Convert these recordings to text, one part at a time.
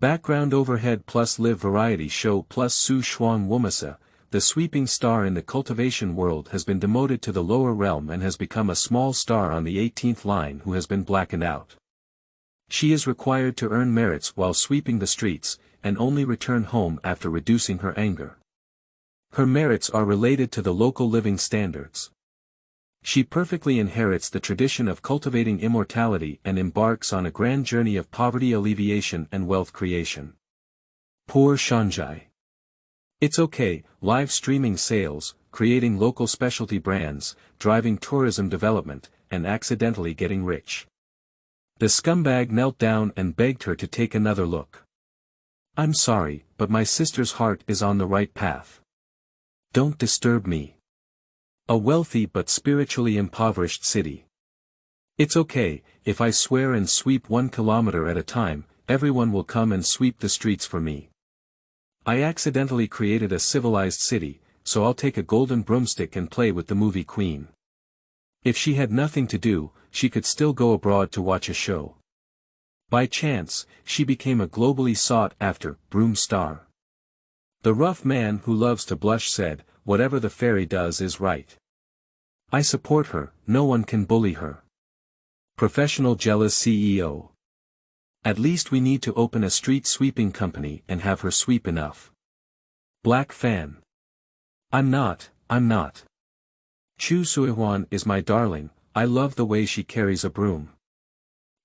Background overhead+Live variety show+Su Shuang Wumasa, the sweeping star in the cultivation world has been demoted to the lower realm and has become a small star on the 18th line who has been blackened out. She is required to earn merits while sweeping the streets, and only return home after reducing her anger. Her merits are related to the local living standards. She perfectly inherits the tradition of cultivating immortality and embarks on a grand journey of poverty alleviation and wealth creation. Poor Shanjai. It's okay, live streaming sales, creating local specialty brands, driving tourism development, and accidentally getting rich. The scumbag knelt down and begged her to take another look. I'm sorry, but my sister's heart is on the right path. Don't disturb me. A wealthy but spiritually impoverished city. It's okay, if I swear and sweep 1 kilometer at a time, everyone will come and sweep the streets for me. I accidentally created a civilized city, so I'll take a golden broomstick and play with the movie queen. If she had nothing to do, she could still go abroad to watch a show. By chance, she became a globally sought-after Broom star. The rough man who loves to blush said, "Whatever the fairy does is right. I support her, no one can bully her." Professional jealous CEO. At least we need to open a street sweeping company and have her sweep enough. Black fan. I'm not. Chu Suihuan is my darling, I love the way she carries a broom.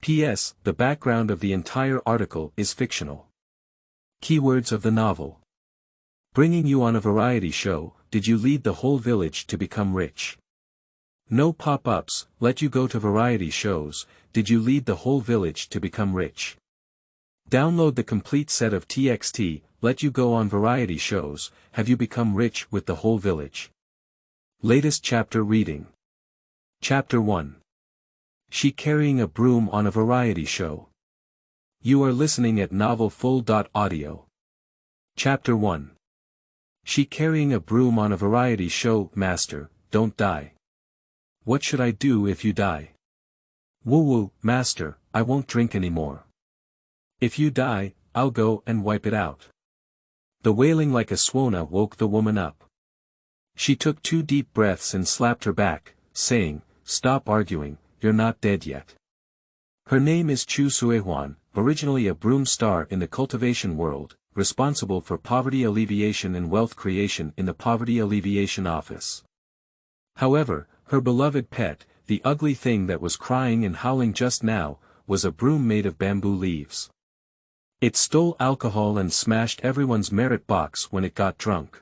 P.S. The background of the entire article is fictional. Keywords of the novel. Bringing you on a variety show, did you lead the whole village to become rich? No pop-ups, let you go to variety shows, did you lead the whole village to become rich? Download the complete set of TXT, let you go on variety shows, have you become rich with the whole village? Latest chapter reading. Chapter 1. She carrying a broom on a variety show. You are listening at novelfull.audio. Chapter 1. She carrying a broom on a variety show. Master, don't die. What should I do if you die? Woo-woo, master, I won't drink anymore. If you die, I'll go and wipe it out. The wailing like a swona woke the woman up. She took 2 deep breaths and slapped her back, saying, "Stop arguing, you're not dead yet." Her name is Chu Suihuan, originally a broom star in the cultivation world, responsible for poverty alleviation and wealth creation in the Poverty Alleviation Office. However, her beloved pet, the ugly thing that was crying and howling just now, was a broom made of bamboo leaves. It stole alcohol and smashed everyone's merit box when it got drunk.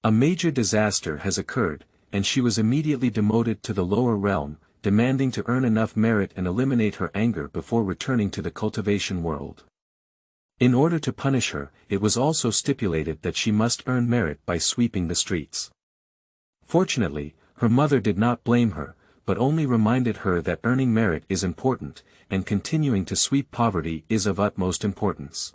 A major disaster has occurred, and she was immediately demoted to the lower realm, demanding to earn enough merit and eliminate her anger before returning to the cultivation world. In order to punish her, it was also stipulated that she must earn merit by sweeping the streets. Fortunately, her mother did not blame her, but only reminded her that earning merit is important, and continuing to sweep poverty is of utmost importance.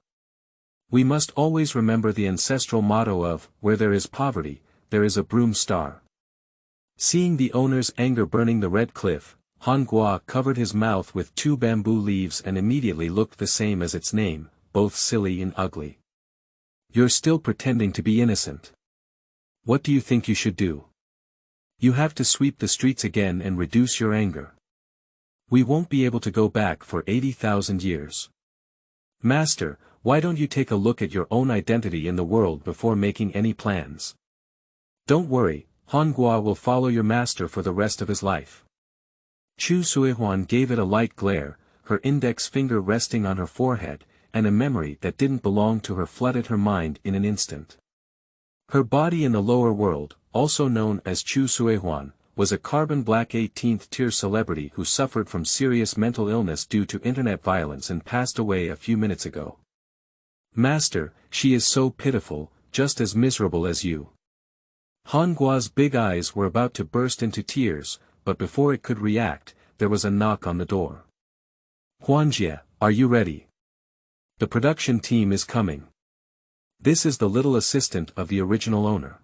We must always remember the ancestral motto of, "Where there is poverty, there is a broom star." Seeing the owner's anger burning the red cliff, Han Gua covered his mouth with 2 bamboo leaves and immediately looked the same as its name, both silly and ugly. You're still pretending to be innocent. What do you think you should do? You have to sweep the streets again and reduce your anger. We won't be able to go back for 80,000 years. Master, why don't you take a look at your own identity in the world before making any plans? Don't worry, Han Gua will follow your master for the rest of his life. Chu Suihuan gave it a light glare, her index finger resting on her forehead, and a memory that didn't belong to her flooded her mind in an instant. Her body in the lower world, also known as Chu Suihuan, was a carbon black 18th tier celebrity who suffered from serious mental illness due to internet violence and passed away a few minutes ago. Master, she is so pitiful, just as miserable as you. Han Gua's big eyes were about to burst into tears, but before it could react, there was a knock on the door. Huanjie, are you ready? The production team is coming. This is the little assistant of the original owner.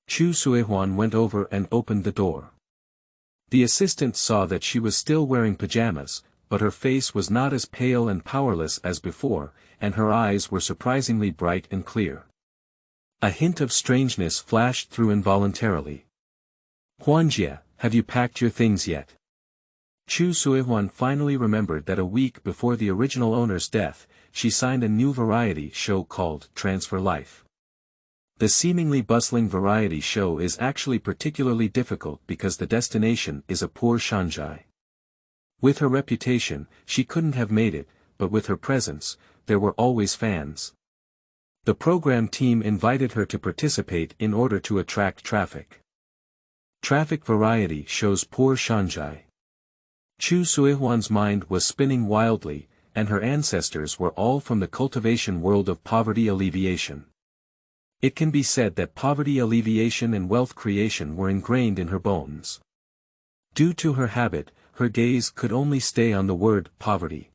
Chu Suihuan went over and opened the door. The assistant saw that she was still wearing pajamas, but her face was not as pale and powerless as before, and her eyes were surprisingly bright and clear. A hint of strangeness flashed through involuntarily. "Huanjie, have you packed your things yet?" Chu Suihuan finally remembered that a week before the original owner's death, she signed a new variety show called Transfer Life. The seemingly bustling variety show is actually particularly difficult because the destination is a poor Shanghai. With her reputation, she couldn't have made it, but with her presence, there were always fans. The program team invited her to participate in order to attract traffic. Traffic variety shows poor Shanghai. Chu Suihuan's mind was spinning wildly, and her ancestors were all from the cultivation world of poverty alleviation. It can be said that poverty alleviation and wealth creation were ingrained in her bones. Due to her habit, her gaze could only stay on the word poverty.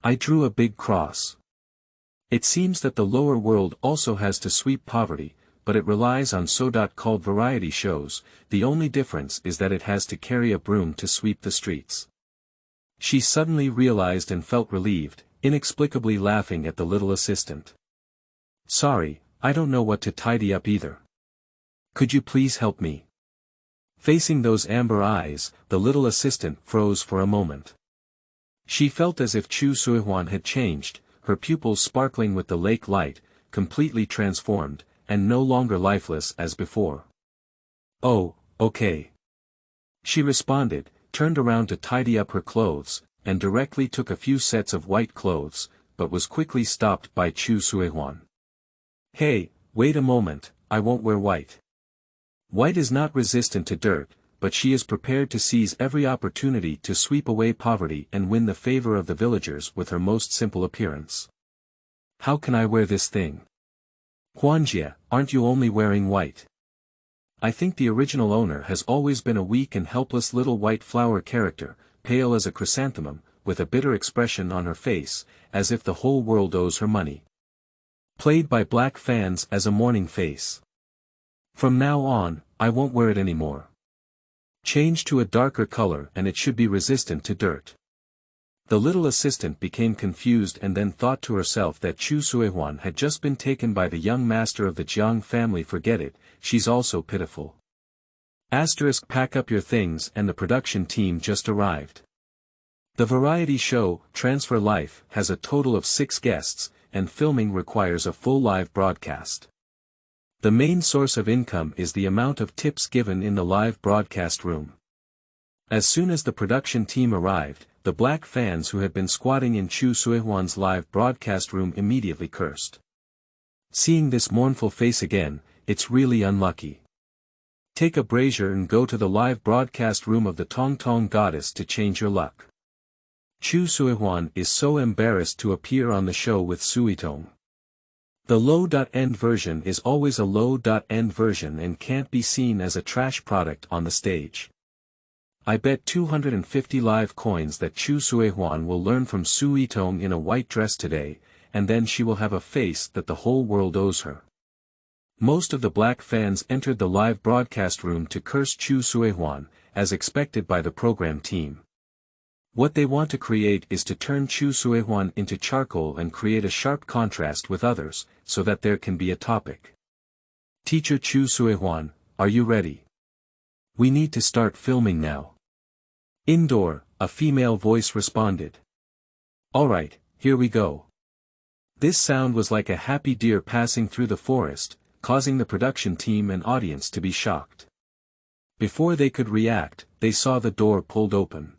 I drew a big cross. It seems that the lower world also has to sweep poverty, but it relies on so-called variety shows. The only difference is that it has to carry a broom to sweep the streets. She suddenly realized and felt relieved, inexplicably laughing at the little assistant. "Sorry, I don't know what to tidy up either. Could you please help me?" Facing those amber eyes, the little assistant froze for a moment. She felt as if Chu Suihuan had changed, her pupils sparkling with the lake light, completely transformed, and no longer lifeless as before. "Oh, okay." She responded, turned around to tidy up her clothes, and directly took a few sets of white clothes, but was quickly stopped by Chu Suihuan. "Hey, wait a moment, I won't wear white." White is not resistant to dirt, but she is prepared to seize every opportunity to sweep away poverty and win the favor of the villagers with her most simple appearance. "How can I wear this thing?" "Huanjie, aren't you only wearing white?" I think the original owner has always been a weak and helpless little white flower character, pale as a chrysanthemum, with a bitter expression on her face, as if the whole world owes her money. Played by black fans as a mourning face. From now on, I won't wear it anymore. Change to a darker color and it should be resistant to dirt. The little assistant became confused and then thought to herself that Chu Suihuan had just been taken by the young master of the Jiang family. Forget it, she's also pitiful. Asterisk, pack up your things, and the production team just arrived. The variety show, Transfer Life, has a total of 6 guests, and filming requires a full live broadcast. The main source of income is the amount of tips given in the live broadcast room. As soon as the production team arrived, the black fans who had been squatting in Chu Suihuan's live broadcast room immediately cursed. Seeing this mournful face again, it's really unlucky. Take a brazier and go to the live broadcast room of the Tong Tong goddess to change your luck. Chu Suihuan is so embarrassed to appear on the show with Suitong. The low.end version is always a low.end version and can't be seen as a trash product on the stage. I bet 250 live coins that Chu Suihuan will learn from Su Yitong in a white dress today, and then she will have a face that the whole world owes her. Most of the black fans entered the live broadcast room to curse Chu Suihuan, as expected by the program team. What they want to create is to turn Chu Suihuan into charcoal and create a sharp contrast with others, so that there can be a topic. Teacher Chu Suihuan, are you ready? We need to start filming now. Indoor, a female voice responded. Alright, here we go. This sound was like a happy deer passing through the forest, causing the production team and audience to be shocked. Before they could react, they saw the door pulled open.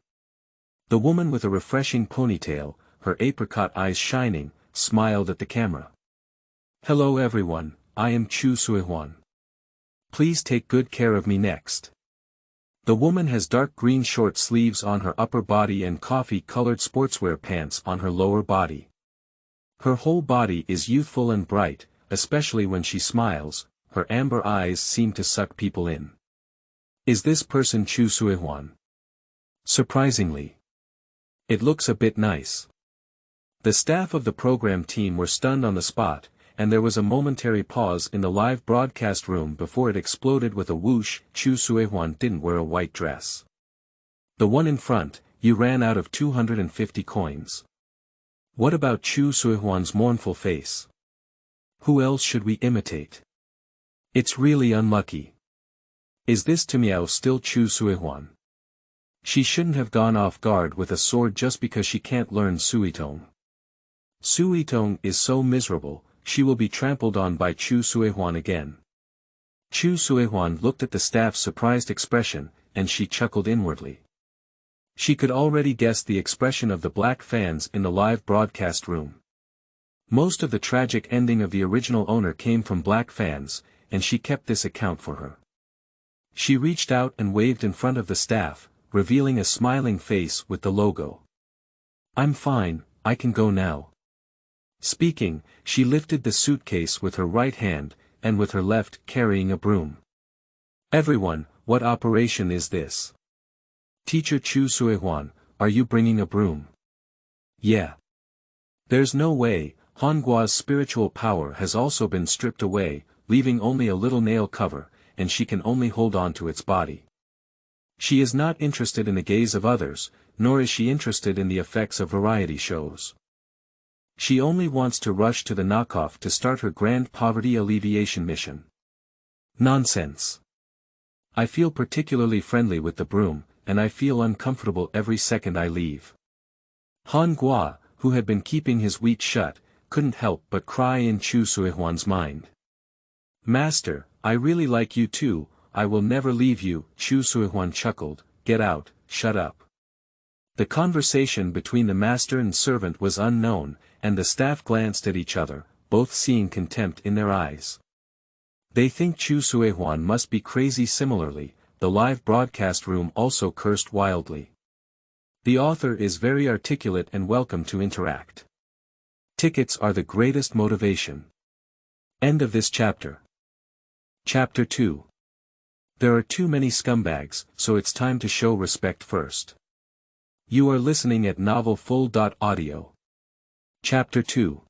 The woman with a refreshing ponytail, her apricot eyes shining, smiled at the camera. Hello everyone, I am Chu Suihuan. Please take good care of me next. The woman has dark green short sleeves on her upper body and coffee-colored sportswear pants on her lower body. Her whole body is youthful and bright, especially when she smiles, her amber eyes seem to suck people in. Is this person Chu Suihuan? Surprisingly. It looks a bit nice. The staff of the program team were stunned on the spot, and there was a momentary pause in the live broadcast room before it exploded with a whoosh. Chu Suihuan didn't wear a white dress. The one in front, you ran out of 250 coins. What about Chu Suihuan's mournful face? Who else should we imitate? It's really unlucky. Is this to Miao still Chu Suihuan? She shouldn't have gone off guard with a sword just because she can't learn Suitong. Suitong is so miserable, she will be trampled on by Chu Suihuan again. Chu Suihuan looked at the staff's surprised expression, and she chuckled inwardly. She could already guess the expression of the black fans in the live broadcast room. Most of the tragic ending of the original owner came from black fans, and she kept this account for her. She reached out and waved in front of the staff, revealing a smiling face with the logo. I'm fine, I can go now. Speaking, she lifted the suitcase with her right hand, and with her left carrying a broom. Everyone, what operation is this? Teacher Chu Suihuan, are you bringing a broom? Yeah. There's no way, Hongua's spiritual power has also been stripped away, leaving only a little nail cover, and she can only hold on to its body. She is not interested in the gaze of others, nor is she interested in the effects of variety shows. She only wants to rush to the knockoff to start her grand poverty alleviation mission. Nonsense. I feel particularly friendly with the broom, and I feel uncomfortable every second I leave. Han Gua, who had been keeping his wheat shut, couldn't help but cry in Chu Suihuan's mind. Master, I really like you too, I will never leave you, Chu Suihuan chuckled, get out, shut up. The conversation between the master and servant was unknown, and the staff glanced at each other, both seeing contempt in their eyes. They think Chu Suihuan must be crazy. Similarly, the live broadcast room also cursed wildly. The author is very articulate and welcome to interact. Tickets are the greatest motivation. End of this chapter. Chapter 2. There are too many scumbags, so it's time to show respect first. You are listening at novelfull.audio. Chapter 2.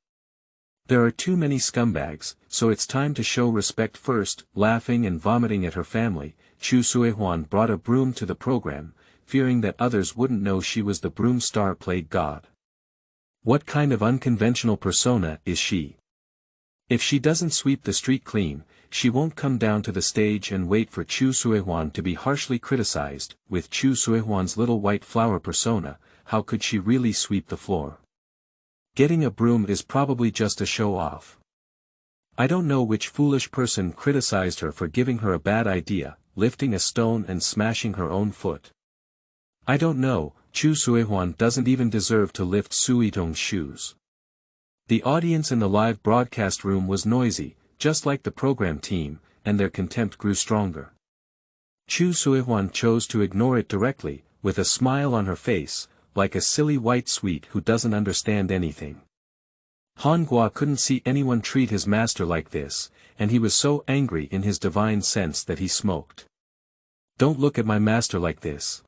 There are too many scumbags, so it's time to show respect first. Laughing and vomiting at her family, Chu Suihuan brought a broom to the program, fearing that others wouldn't know she was the broom star played god. What kind of unconventional persona is she? If she doesn't sweep the street clean, she won't come down to the stage and wait for Chu Suihuan to be harshly criticized. With Chu Suihuan's little white flower persona, how could she really sweep the floor? Getting a broom is probably just a show-off. I don't know which foolish person criticized her for giving her a bad idea, lifting a stone and smashing her own foot. I don't know, Chu Suihuan doesn't even deserve to lift Suitong's shoes. The audience in the live broadcast room was noisy, just like the program team, and their contempt grew stronger. Chu Suihuan chose to ignore it directly, with a smile on her face, like a silly white sweet who doesn't understand anything. Han Gua couldn't see anyone treat his master like this, and he was so angry in his divine sense that he smoked. Don't look at my master like this.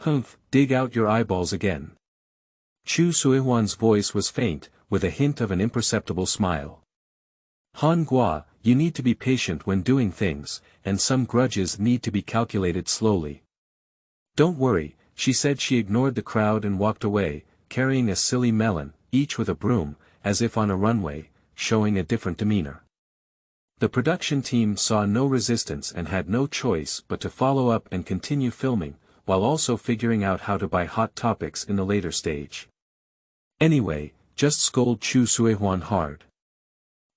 Humph, dig out your eyeballs again. Chu Suihuan's voice was faint, with a hint of an imperceptible smile. Han Gua, you need to be patient when doing things, and some grudges need to be calculated slowly. Don't worry, she said. She ignored the crowd and walked away, carrying a silly melon, each with a broom, as if on a runway, showing a different demeanor. The production team saw no resistance and had no choice but to follow up and continue filming, while also figuring out how to buy hot topics in the later stage. Anyway, just scold Chu Suihuan hard.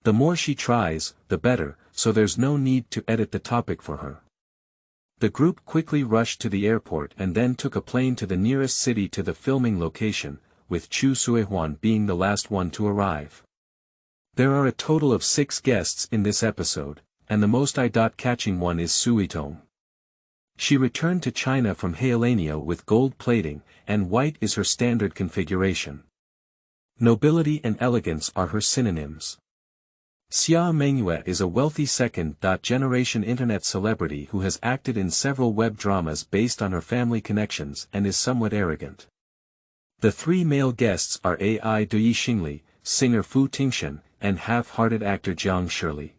The more she tries, the better, so there's no need to edit the topic for her. The group quickly rushed to the airport and then took a plane to the nearest city to the filming location, with Chu Suihuan being the last one to arrive. There are a total of 6 guests in this episode, and the most eye-catching one is Suitong. She returned to China from Heilania with gold plating, and white is her standard configuration. Nobility and elegance are her synonyms. Xia Mengyue is a wealthy second-generation internet celebrity who has acted in several web dramas based on her family connections and is somewhat arrogant. The 3 male guests are Ai Dui Xingli, singer Fu Tingshan, and half-hearted actor Jiang Shirley.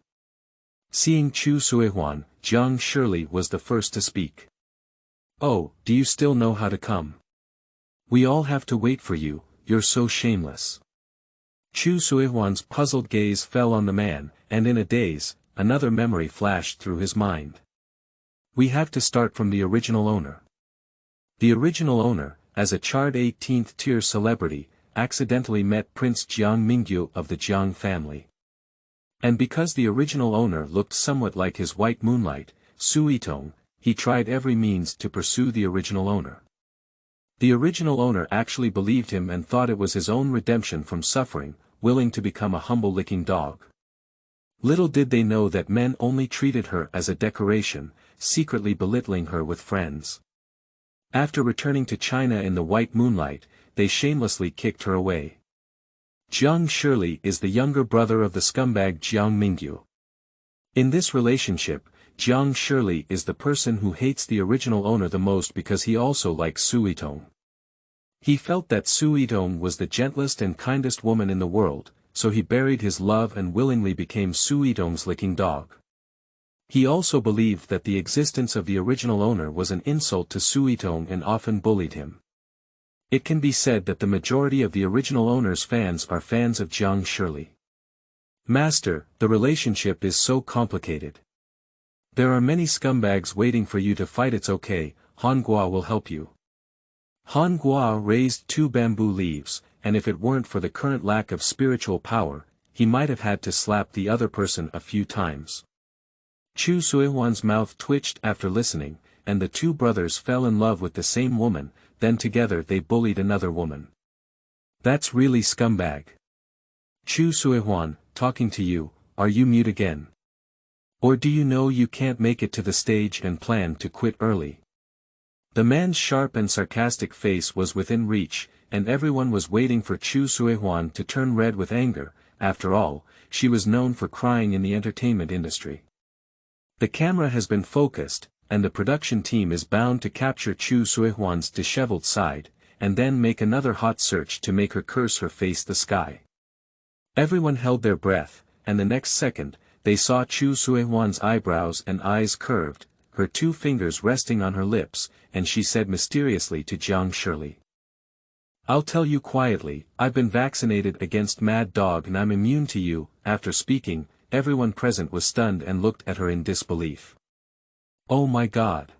Seeing Chu Suihuan, Jiang Shirley was the first to speak. Oh, do you still know how to come? We all have to wait for you, you're so shameless. Chu Suihuan's puzzled gaze fell on the man, and in a daze, another memory flashed through his mind. We have to start from the original owner. The original owner, as a charred 18th-tier celebrity, accidentally met Prince Jiang Mingyu of the Jiang family. And because the original owner looked somewhat like his white moonlight, Su Yitong, he tried every means to pursue the original owner. The original owner actually believed him and thought it was his own redemption from suffering, willing to become a humble licking dog. Little did they know that men only treated her as a decoration, secretly belittling her with friends. After returning to China in the white moonlight, they shamelessly kicked her away. Jiang Shirley is the younger brother of the scumbag Jiang Mingyu. In this relationship, Jiang Shirley is the person who hates the original owner the most because he also likes Su Yitong. He felt that Su Yitong was the gentlest and kindest woman in the world, so he buried his love and willingly became Su Yitong's licking dog. He also believed that the existence of the original owner was an insult to Su Yitong and often bullied him. It can be said that the majority of the original owner's fans are fans of Jiang Shirley. Master, the relationship is so complicated. There are many scumbags waiting for you to fight. It's okay, Han Gua will help you. Han Gua raised 2 bamboo leaves, and if it weren't for the current lack of spiritual power, he might have had to slap the other person a few times. Chu Suihuan's mouth twitched after listening, and the 2 brothers fell in love with the same woman, then together they bullied another woman. That's really scumbag. Chu Suihuan, talking to you, are you mute again? Or do you know you can't make it to the stage and plan to quit early? The man's sharp and sarcastic face was within reach, and everyone was waiting for Chu Suihuan to turn red with anger. After all, she was known for crying in the entertainment industry. The camera has been focused, and the production team is bound to capture Chu Suihuan's disheveled side, and then make another hot search to make her curse her face the sky. Everyone held their breath, and the next second, they saw Chu Suihuan's eyebrows and eyes curved, her 2 fingers resting on her lips, and she said mysteriously to Jiang Shirley. I'll tell you quietly, I've been vaccinated against Mad Dog and I'm immune to you. After speaking, everyone present was stunned and looked at her in disbelief. Oh my God!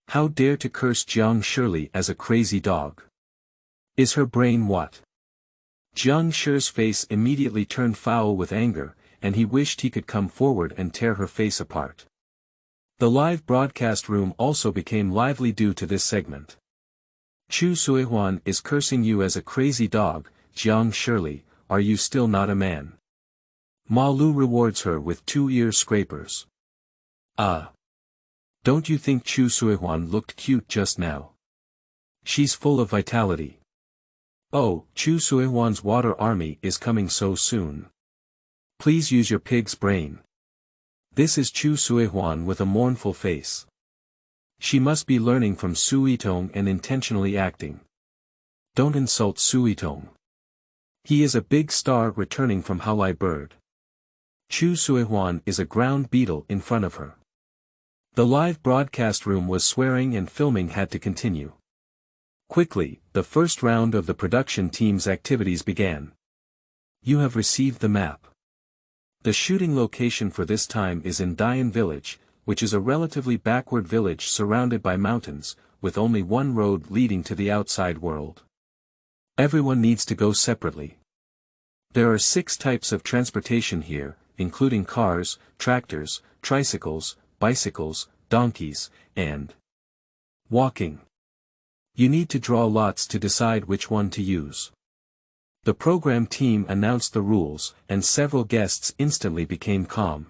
How dare to curse Jiang Shirley as a crazy dog? Is her brain what? Jiang Shi's face immediately turned foul with anger, and he wished he could come forward and tear her face apart. The live broadcast room also became lively due to this segment. Chu Suihuan is cursing you as a crazy dog. Jiang Shirley, are you still not a man? Ma Lu rewards her with 2 ear scrapers. Don't you think Chu Suihuan looked cute just now? She's full of vitality. Oh, Chu Suihuan's water army is coming so soon. Please use your pig's brain. This is Chu Suihuan with a mournful face. She must be learning from Su Yitong and intentionally acting. Don't insult Su Yitong. He is a big star returning from Haolai Bird. Chu Suihuan is a ground beetle in front of her. The live broadcast room was swearing and filming had to continue. Quickly, the first round of the production team's activities began. You have received the map. The shooting location for this time is in Dian Village, which is a relatively backward village surrounded by mountains, with only one road leading to the outside world. Everyone needs to go separately. There are 6 types of transportation here, including cars, tractors, tricycles, bicycles, donkeys, and walking. You need to draw lots to decide which one to use. The program team announced the rules, and several guests instantly became calm.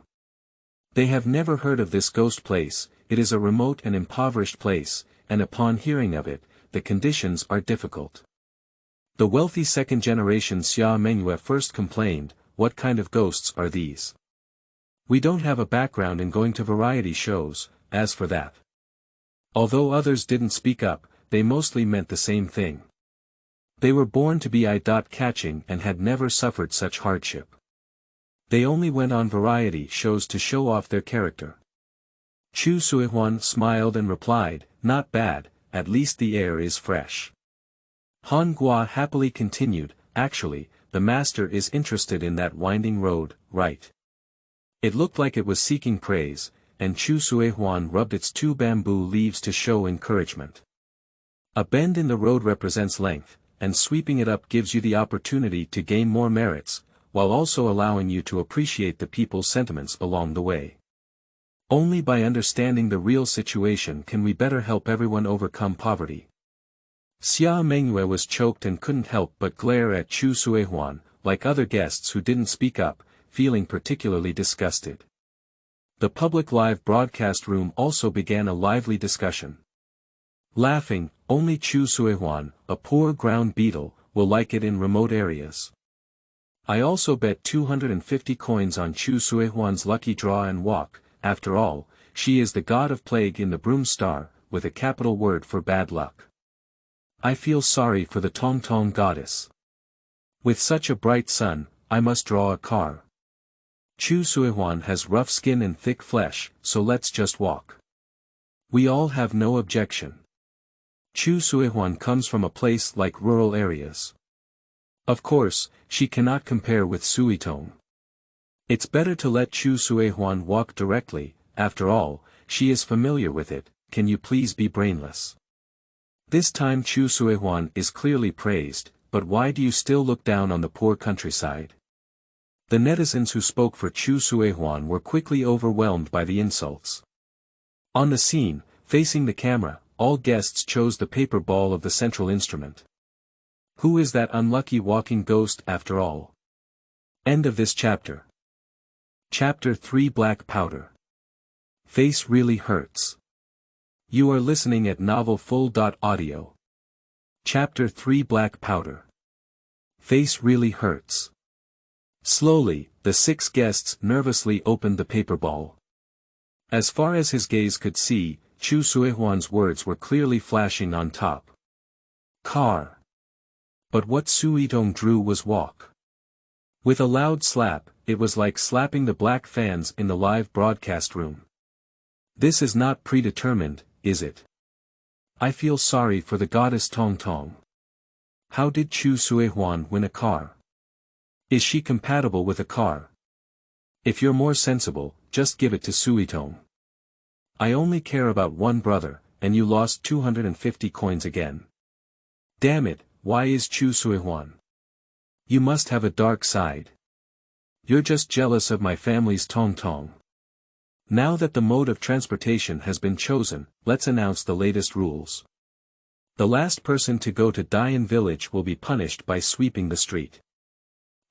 They have never heard of this ghost place. It is a remote and impoverished place, and upon hearing of it, the conditions are difficult. The wealthy second-generation Xia Mengyue first complained, what kind of ghosts are these? We don't have a background in going to variety shows. As for that. Although others didn't speak up, they mostly meant the same thing. They were born to be eye-catching and had never suffered such hardship. They only went on variety shows to show off their character. Chu Suihuan smiled and replied, not bad, at least the air is fresh. Han Gua happily continued, actually, the master is interested in that winding road, right? It looked like it was seeking praise, and Chu Suehuan rubbed its 2 bamboo leaves to show encouragement. A bend in the road represents length, and sweeping it up gives you the opportunity to gain more merits, while also allowing you to appreciate the people's sentiments along the way. Only by understanding the real situation can we better help everyone overcome poverty. Xia Mengyue was choked and couldn't help but glare at Chu Suehuan, like other guests who didn't speak up, feeling particularly disgusted. The public live broadcast room also began a lively discussion. Laughing, only Chu Suehuan, a poor ground beetle, will like it in remote areas. I also bet 250 coins on Chu Suehuan's lucky draw and walk. After all, she is the god of plague in the Broom star, with a capital word for bad luck. I feel sorry for the Tong Tong goddess. With such a bright sun, I must draw a car. Chu Suehuan has rough skin and thick flesh, so let's just walk. We all have no objection. Chu Suehuan comes from a place like rural areas. Of course, she cannot compare with Suitong. It's better to let Chu Suehuan walk directly, after all, she is familiar with it, can you please be brainless? This time Chu Suehuan is clearly praised, but why do you still look down on the poor countryside? The netizens who spoke for Chu Suehuan were quickly overwhelmed by the insults. On the scene, facing the camera, all guests chose the paper ball of the central instrument. Who is that unlucky walking ghost after all? End of this chapter. Chapter 3 Black Powder. Face really hurts. You are listening at novelfull.audio. Chapter 3 Black Powder. Face really hurts. Slowly, the 6 guests nervously opened the paper ball. As far as his gaze could see, Chu Suehuan's words were clearly flashing on top. Car. But what Suitong drew was walk. With a loud slap, it was like slapping the black fans in the live broadcast room. This is not predetermined, is it? I feel sorry for the goddess Tong Tong. How did Chu Suehuan win a car? Is she compatible with a car? If you're more sensible, just give it to Suitong. I only care about one brother, and you lost 250 coins again. Damn it, why is Chu Suehuan? You must have a dark side. You're just jealous of my family's Tong Tong. Now that the mode of transportation has been chosen, let's announce the latest rules. The last person to go to Dian village will be punished by sweeping the street.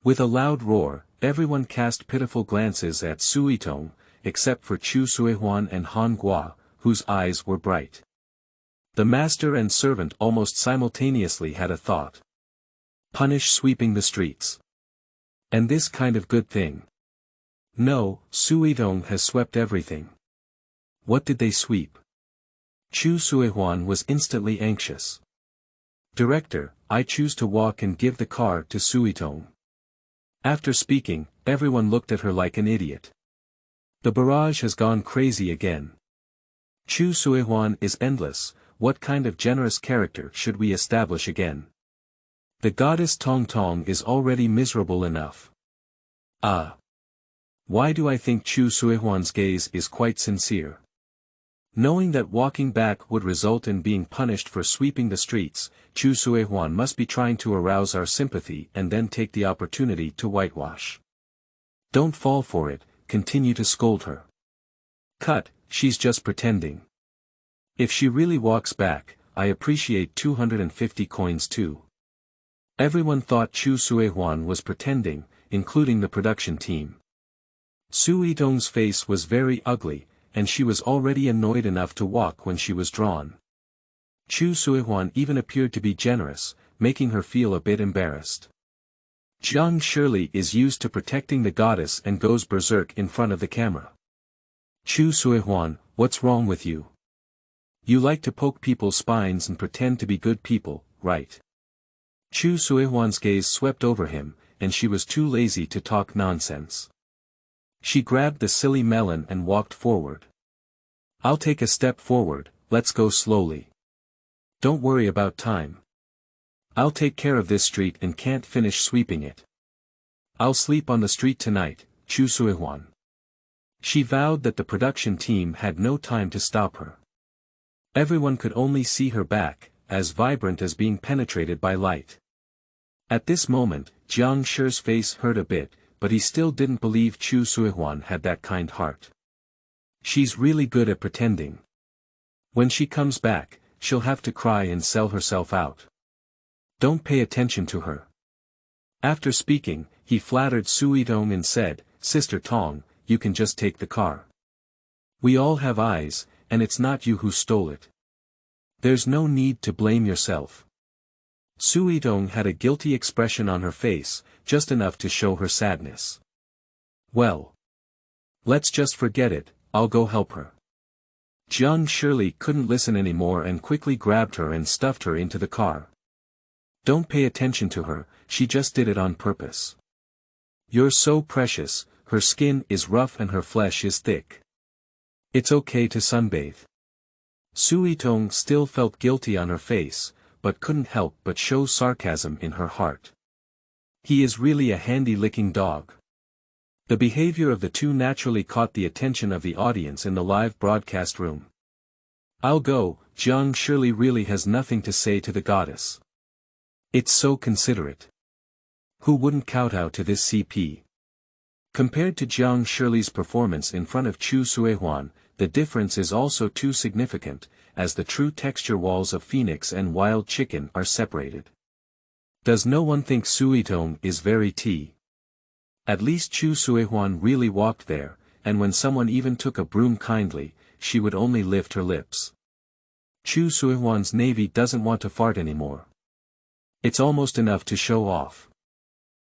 With a loud roar, everyone cast pitiful glances at Suitong, except for Chu Suehuan and Han Gua, whose eyes were bright. The master and servant almost simultaneously had a thought. Punish sweeping the streets. And this kind of good thing. No, Suitong has swept everything. What did they sweep? Chu Suehuan was instantly anxious. Director, I choose to walk and give the car to Suitong. After speaking, everyone looked at her like an idiot. The barrage has gone crazy again. Chu Suehuan is endless, what kind of generous character should we establish again? The goddess Tong Tong is already miserable enough. Ah! Why do I think Chu Suehuan's gaze is quite sincere? Knowing that walking back would result in being punished for sweeping the streets, Chu Suehuan must be trying to arouse our sympathy and then take the opportunity to whitewash. Don't fall for it, continue to scold her. Cut, she's just pretending. If she really walks back, I appreciate 250 coins too. Everyone thought Chu Suehuan was pretending, including the production team. Suitong's face was very ugly, and she was already annoyed enough to walk when she was drawn. Chu Suehuan even appeared to be generous, making her feel a bit embarrassed. Jiang Shirley is used to protecting the goddess and goes berserk in front of the camera. Chu Suehuan, what's wrong with you? You like to poke people's spines and pretend to be good people, right? Chu Suehuan's gaze swept over him, and she was too lazy to talk nonsense. She grabbed the silly melon and walked forward. I'll take a step forward, let's go slowly. Don't worry about time. I'll take care of this street and can't finish sweeping it. I'll sleep on the street tonight, Chu Suihuan. She vowed that the production team had no time to stop her. Everyone could only see her back, as vibrant as being penetrated by light. At this moment, Jiang Shi's face hurt a bit, but he still didn't believe Chu Suihuan had that kind heart. She's really good at pretending. When she comes back, she'll have to cry and sell herself out. Don't pay attention to her. After speaking, he flattered Sui Dong and said, Sister Tong, you can just take the car. We all have eyes, and it's not you who stole it. There's no need to blame yourself. Sui Dong had a guilty expression on her face, just enough to show her sadness. Well. Let's just forget it, I'll go help her. Jiang Shirley couldn't listen anymore and quickly grabbed her and stuffed her into the car. Don't pay attention to her, she just did it on purpose. You're so precious, her skin is rough and her flesh is thick. It's okay to sunbathe. Sui Tong still felt guilty on her face, but couldn't help but show sarcasm in her heart. He is really a handy-licking dog. The behavior of the two naturally caught the attention of the audience in the live broadcast room. I'll go, Jiang Shirley really has nothing to say to the goddess. It's so considerate. Who wouldn't kowtow to this CP? Compared to Jiang Shirley's performance in front of Chu Suihuan, the difference is also too significant, as the true texture walls of Phoenix and Wild Chicken are separated. Does no one think Suitong is very tea? At least Chu Suihuan really walked there, and when someone even took a broom kindly, she would only lift her lips. Chu Suihuan's navy doesn't want to fart anymore. It's almost enough to show off.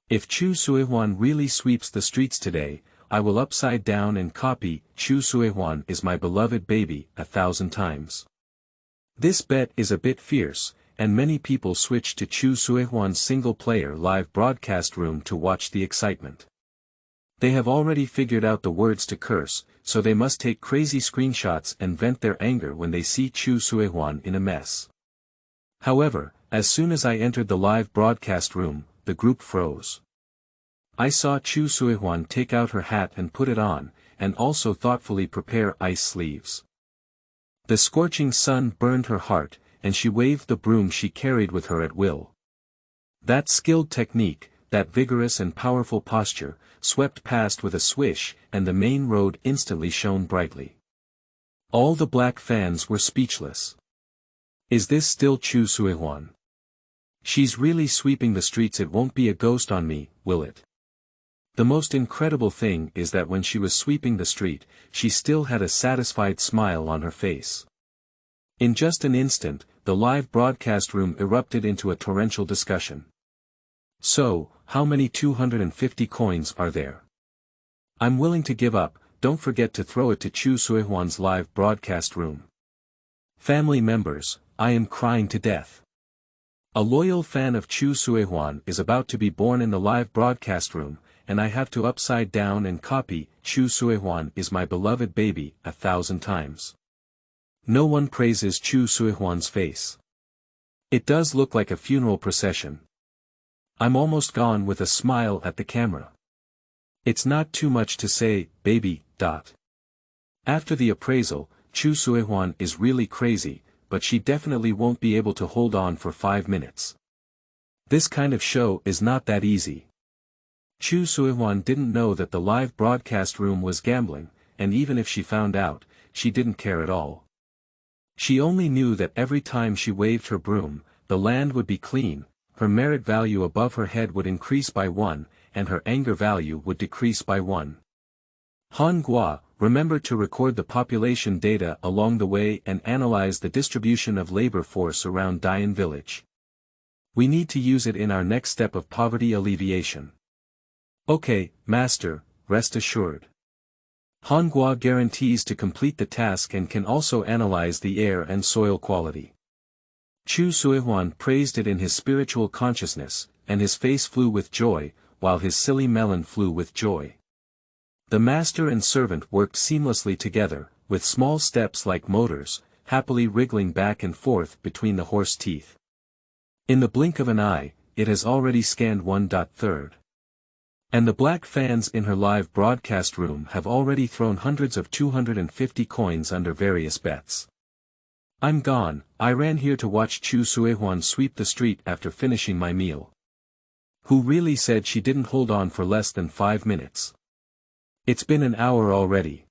If Chu Suihuan really sweeps the streets today, I will upside down and copy Chu Suihuan is my beloved baby 1,000 times. This bet is a bit fierce, and many people switch to Chu Suihuan's single-player live broadcast room to watch the excitement. They have already figured out the words to curse, so they must take crazy screenshots and vent their anger when they see Chu Suihuan in a mess. However, as soon as I entered the live broadcast room, the group froze. I saw Chu Suihuan take out her hat and put it on, and also thoughtfully prepare ice sleeves. The scorching sun burned her heart, and she waved the broom she carried with her at will. That skilled technique, that vigorous and powerful posture, swept past with a swish, and the main road instantly shone brightly. All the black fans were speechless. Is this still Chu Suihuan? She's really sweeping the streets. It won't be a ghost on me, will it? The most incredible thing is that when she was sweeping the street, she still had a satisfied smile on her face. In just an instant, the live broadcast room erupted into a torrential discussion. So, how many 250 coins are there? I'm willing to give up, don't forget to throw it to Chu Suihuan's live broadcast room. Family members, I am crying to death. A loyal fan of Chu Suihuan is about to be born in the live broadcast room, and I have to upside down and copy Chu Suihuan is my beloved baby 1,000 times. No one praises Chu Suihuan's face. It does look like a funeral procession. I'm almost gone with a smile at the camera. It's not too much to say, baby. After the appraisal, Chu Suihuan is really crazy, but she definitely won't be able to hold on for 5 minutes. This kind of show is not that easy. Chu Suihuan didn't know that the live broadcast room was gambling, and even if she found out, she didn't care at all. She only knew that every time she waved her broom, the land would be clean, her merit value above her head would increase by 1, and her anger value would decrease by 1. Han Gua, remember to record the population data along the way and analyze the distribution of labor force around Dian village. We need to use it in our next step of poverty alleviation. Okay, master, rest assured. Han Gua guarantees to complete the task and can also analyze the air and soil quality. Chu Suihuan praised it in his spiritual consciousness, and his face flew with joy, while his silly melon flew with joy. The master and servant worked seamlessly together, with small steps like motors, happily wriggling back and forth between the horse teeth. In the blink of an eye, it has already scanned 1/3. And the black fans in her live broadcast room have already thrown hundreds of 250 coins under various bets. I'm gone, I ran here to watch Chu Suehuan sweep the street after finishing my meal. Who really said she didn't hold on for less than 5 minutes? It's been an hour already.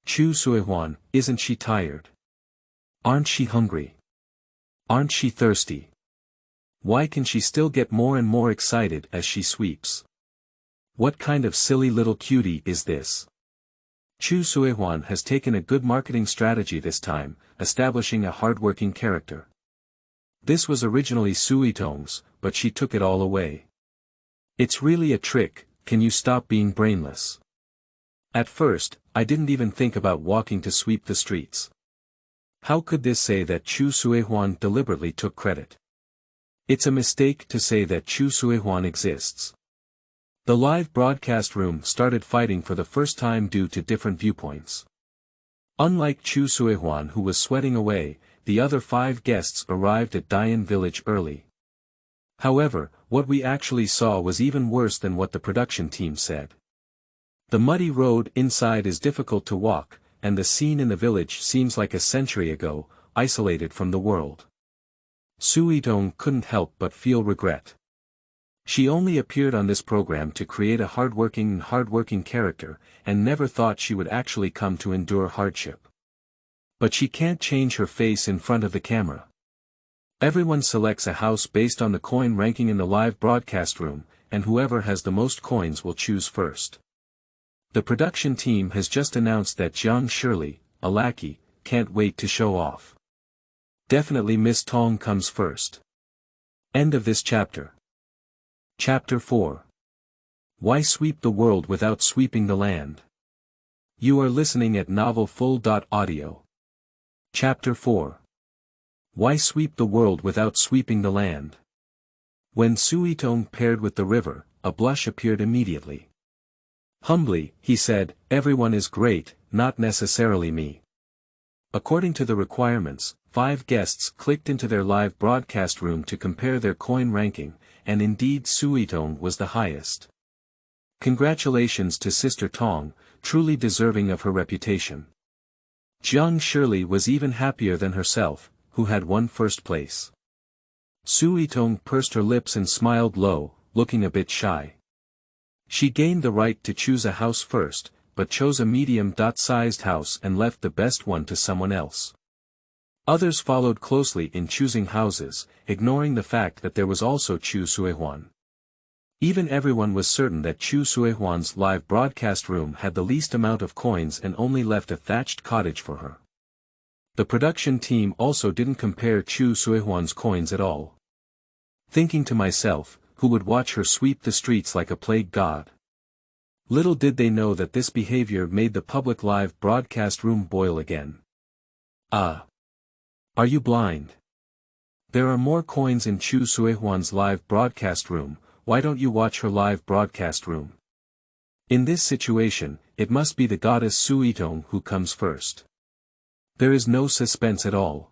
Chu Suehuan, isn't she tired? Aren't she hungry? Aren't she thirsty? Why can she still get more and more excited as she sweeps? What kind of silly little cutie is this? Chu Suehuan has taken a good marketing strategy this time, establishing a hardworking character. This was originally Suitong's, but she took it all away. It's really a trick, can you stop being brainless? At first, I didn't even think about walking to sweep the streets. How could this say that Chu Suehuan deliberately took credit? It's a mistake to say that Chu Suehuan exists. The live broadcast room started fighting for the first time due to different viewpoints. Unlike Chu Suehuan, who was sweating away, the other 5 guests arrived at Dian village early. However, what we actually saw was even worse than what the production team said. The muddy road inside is difficult to walk, and the scene in the village seems like a century ago, isolated from the world. Suitong couldn't help but feel regret. She only appeared on this program to create a hardworking character, and never thought she would actually come to endure hardship. But she can't change her face in front of the camera. Everyone selects a house based on the coin ranking in the live broadcast room, and whoever has the most coins will choose first. The production team has just announced that Jiang Shirley, a lackey, can't wait to show off. Definitely Miss Tong comes first. End of this chapter. Chapter 4. Why sweep the world without sweeping the land? You are listening at novelfull.audio. Chapter 4. Why sweep the world without sweeping the land? When Suitong paired with the river, a blush appeared immediately. Humbly, he said, everyone is great, not necessarily me. According to the requirements, 5 guests clicked into their live broadcast room to compare their coin ranking, and indeed Suitong was the highest. Congratulations to Sister Tong, truly deserving of her reputation. Jiang Shirley was even happier than herself, who had won first place. Suitong pursed her lips and smiled low, looking a bit shy. She gained the right to choose a house first, but chose a medium-sized house and left the best one to someone else. Others followed closely in choosing houses, ignoring the fact that there was also Chu Suehuan. Even everyone was certain that Chu Suehuan's live broadcast room had the least amount of coins and only left a thatched cottage for her. The production team also didn't compare Chu Suehuan's coins at all. Thinking to myself, who would watch her sweep the streets like a plague god? Little did they know that this behavior made the public live broadcast room boil again. Ah! Are you blind? There are more coins in Chu Suehuan's live broadcast room, why don't you watch her live broadcast room? In this situation, it must be the goddess Suitong who comes first. There is no suspense at all.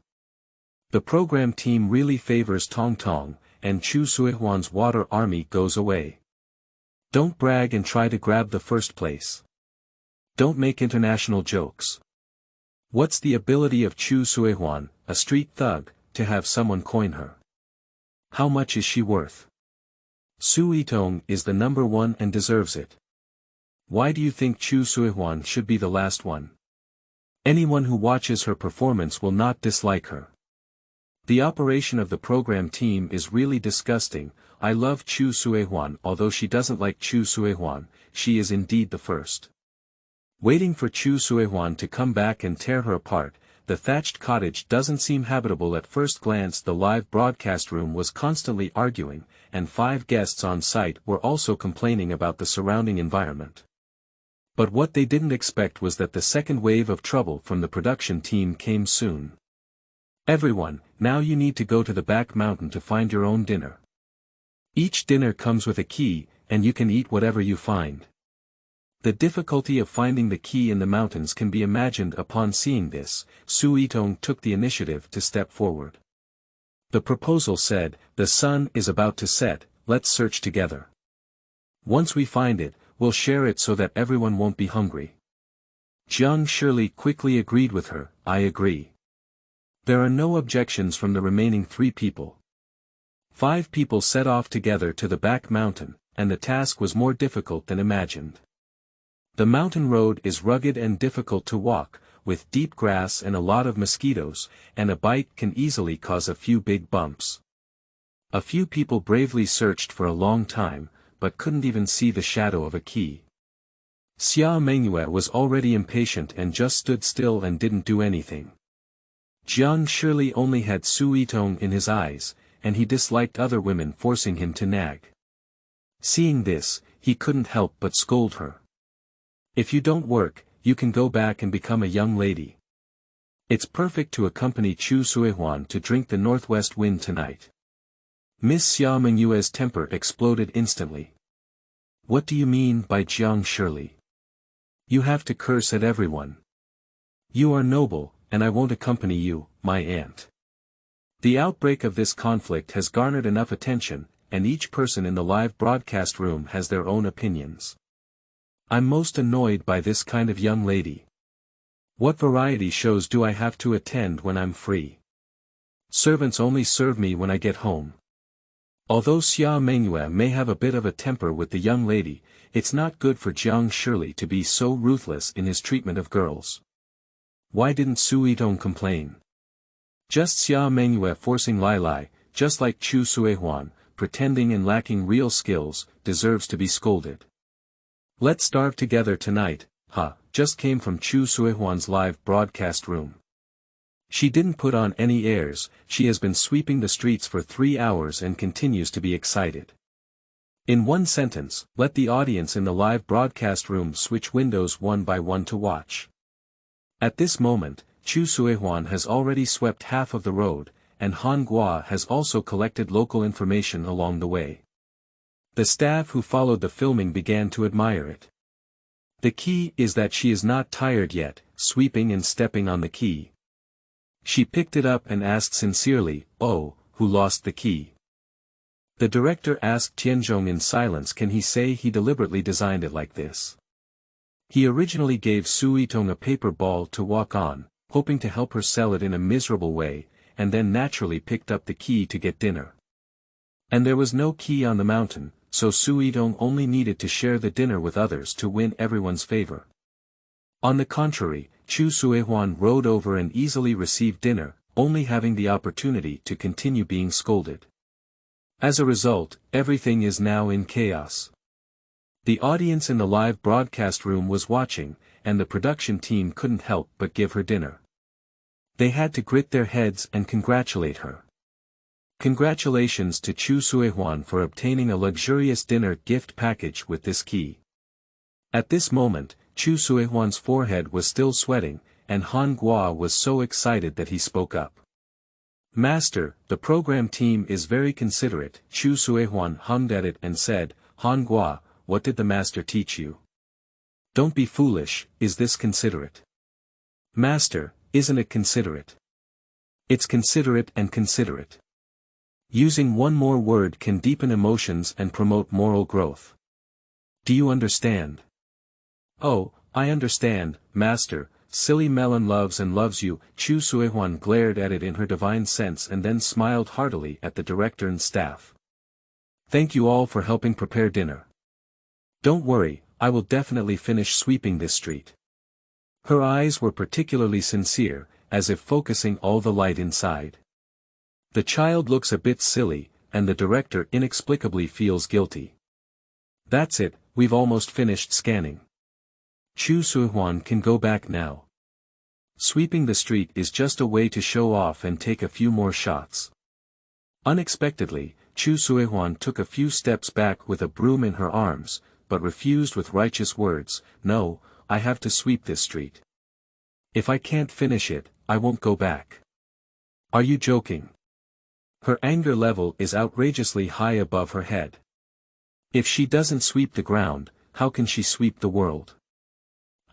The program team really favors Tong Tong, and Chu Suehuan's water army goes away. Don't brag and try to grab the first place. Don't make international jokes. What's the ability of Chu Suehuan, a street thug, to have someone coin her? How much is she worth? Suitong is the number 1 and deserves it. Why do you think Chu Suehuan should be the last one? Anyone who watches her performance will not dislike her. The operation of the program team is really disgusting. I love Chu Suehuan, although she doesn't like Chu Suehuan, she is indeed the first. Waiting for Chu Suehuan to come back and tear her apart, the thatched cottage doesn't seem habitable at first glance. The live broadcast room was constantly arguing, and 5 guests on site were also complaining about the surrounding environment. But what they didn't expect was that the second wave of trouble from the production team came soon. Everyone, now you need to go to the back mountain to find your own dinner. Each dinner comes with a key, and you can eat whatever you find. The difficulty of finding the key in the mountains can be imagined. Upon seeing this, Suitong took the initiative to step forward. The proposal said, "The sun is about to set, let's search together. Once we find it, we'll share it so that everyone won't be hungry." Jiang Shirley quickly agreed with her, "I agree." There are no objections from the remaining 3 people. 5 people set off together to the back mountain, and the task was more difficult than imagined. The mountain road is rugged and difficult to walk, with deep grass and a lot of mosquitoes, and a bite can easily cause a few big bumps. A few people bravely searched for a long time, but couldn't even see the shadow of a key. Xia Mengyue was already impatient and just stood still and didn't do anything. Jiang Shirley only had Su Yitong in his eyes, and he disliked other women forcing him to nag. Seeing this, he couldn't help but scold her. "If you don't work, you can go back and become a young lady. It's perfect to accompany Chu Suihuan to drink the northwest wind tonight." Miss Xia Mengyue's temper exploded instantly. "What do you mean by Jiang Shirley? You have to curse at everyone. You are noble, and I won't accompany you, my aunt." The outbreak of this conflict has garnered enough attention, and each person in the live broadcast room has their own opinions. "I'm most annoyed by this kind of young lady. What variety shows do I have to attend when I'm free? Servants only serve me when I get home." Although Xia Mengyue may have a bit of a temper with the young lady, it's not good for Jiang Shirley to be so ruthless in his treatment of girls. Why didn't Su Yitong complain? Just Xia Mengyue forcing Lai Lai, just like Chu Suihuan, pretending and lacking real skills, deserves to be scolded. "Let's starve together tonight," just came from Chu Suihuan's live broadcast room. She didn't put on any airs, she has been sweeping the streets for 3 hours and continues to be excited. In one sentence, let the audience in the live broadcast room switch windows one by one to watch. At this moment, Chu Suihuan has already swept half of the road, and Han Gua has also collected local information along the way. The staff who followed the filming began to admire it. The key is that she is not tired yet, sweeping and stepping on the key. She picked it up and asked sincerely, "Oh, who lost the key?" The director asked Tianzhong in silence, can he say he deliberately designed it like this? He originally gave Su Yitong a paper ball to walk on, hoping to help her sell it in a miserable way, and then naturally picked up the key to get dinner. And there was no key on the mountain, so Su Yitong only needed to share the dinner with others to win everyone's favor. On the contrary, Chu Suihuan rode over and easily received dinner, only having the opportunity to continue being scolded. As a result, everything is now in chaos. The audience in the live broadcast room was watching, and the production team couldn't help but give her dinner. They had to grit their heads and congratulate her. Congratulations to Chu Suihuan for obtaining a luxurious dinner gift package with this key. At this moment, Chu Suihuan's forehead was still sweating, and Han Gua was so excited that he spoke up. "Master, the program team is very considerate." Chu Suihuan hummed at it and said, "Han Gua, what did the master teach you? Don't be foolish, is this considerate?" "Master, isn't it considerate? It's considerate and considerate. Using one more word can deepen emotions and promote moral growth. Do you understand?" "Oh, I understand, master, silly melon loves and loves you." Chu Suihuan glared at it in her divine sense and then smiled heartily at the director and staff. "Thank you all for helping prepare dinner. Don't worry, I will definitely finish sweeping this street." Her eyes were particularly sincere, as if focusing all the light inside. The child looks a bit silly, and the director inexplicably feels guilty. "That's it, we've almost finished scanning. Chu Suihuan can go back now. Sweeping the street is just a way to show off and take a few more shots." Unexpectedly, Chu Suihuan took a few steps back with a broom in her arms, but refused with righteous words, "No, I have to sweep this street. If I can't finish it, I won't go back." "Are you joking?" Her anger level is outrageously high above her head. If she doesn't sweep the ground, how can she sweep the world?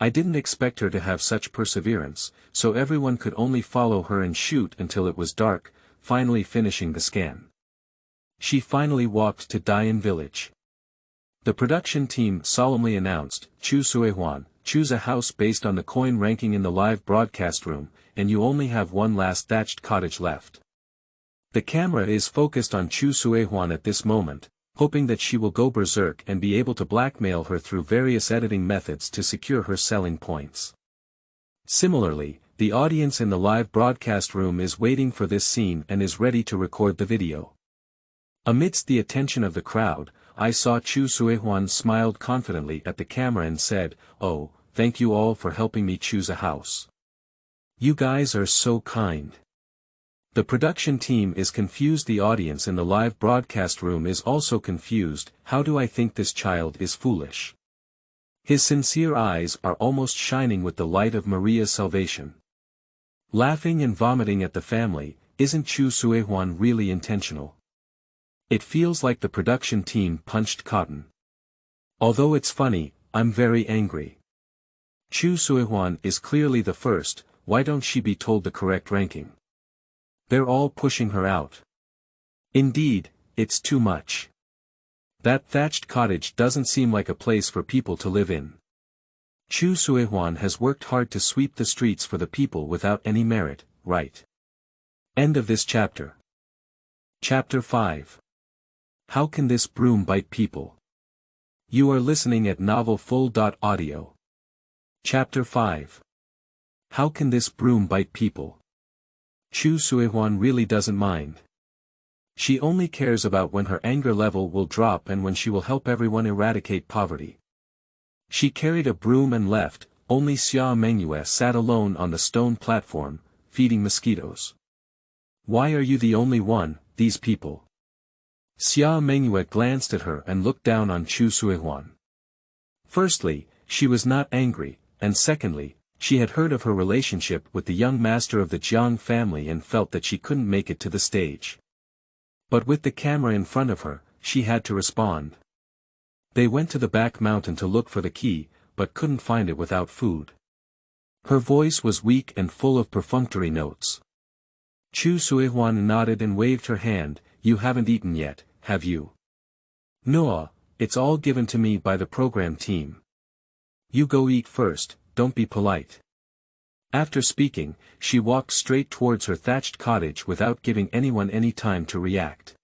I didn't expect her to have such perseverance, so everyone could only follow her and shoot until it was dark, finally finishing the scan. She finally walked to Dian village. The production team solemnly announced, "Shuang, choose a house based on the coin ranking in the live broadcast room, and you only have one last thatched cottage left." The camera is focused on Shuang at this moment, hoping that she will go berserk and be able to blackmail her through various editing methods to secure her selling points. Similarly, the audience in the live broadcast room is waiting for this scene and is ready to record the video. Amidst the attention of the crowd, I saw Shuang smiled confidently at the camera and said, "Oh, thank you all for helping me choose a house. You guys are so kind." The production team is confused. The audience in the live broadcast room is also confused. How do I think this child is foolish? His sincere eyes are almost shining with the light of Maria's salvation. Laughing and vomiting at the family, isn't Shuang really intentional? It feels like the production team punched cotton. Although it's funny, I'm very angry. Shuang is clearly the first, why don't she be told the correct ranking? They're all pushing her out. Indeed, it's too much. That thatched cottage doesn't seem like a place for people to live in. Shuang has worked hard to sweep the streets for the people without any merit, right? End of this chapter. Chapter 5. How can this broom bite people? You are listening at novelfull.audio. Chapter 5. How can this broom bite people? Shuang really doesn't mind. She only cares about when her anger level will drop and when she will help everyone eradicate poverty. She carried a broom and left, only Xiao sat alone on the stone platform, feeding mosquitoes. Why are you the only one, these people? Xiao glanced at her and looked down on Shuang. Firstly, she was not angry, and secondly, she had heard of her relationship with the young master of the Jiang family and felt that she couldn't make it to the stage. But with the camera in front of her, she had to respond. They went to the back mountain to look for the key, but couldn't find it without food. Her voice was weak and full of perfunctory notes. Shuang nodded and waved her hand. "You haven't eaten yet, have you?" "No, it's all given to me by the program team." "You go eat first, don't be polite." After speaking, she walked straight towards her thatched cottage without giving anyone any time to react.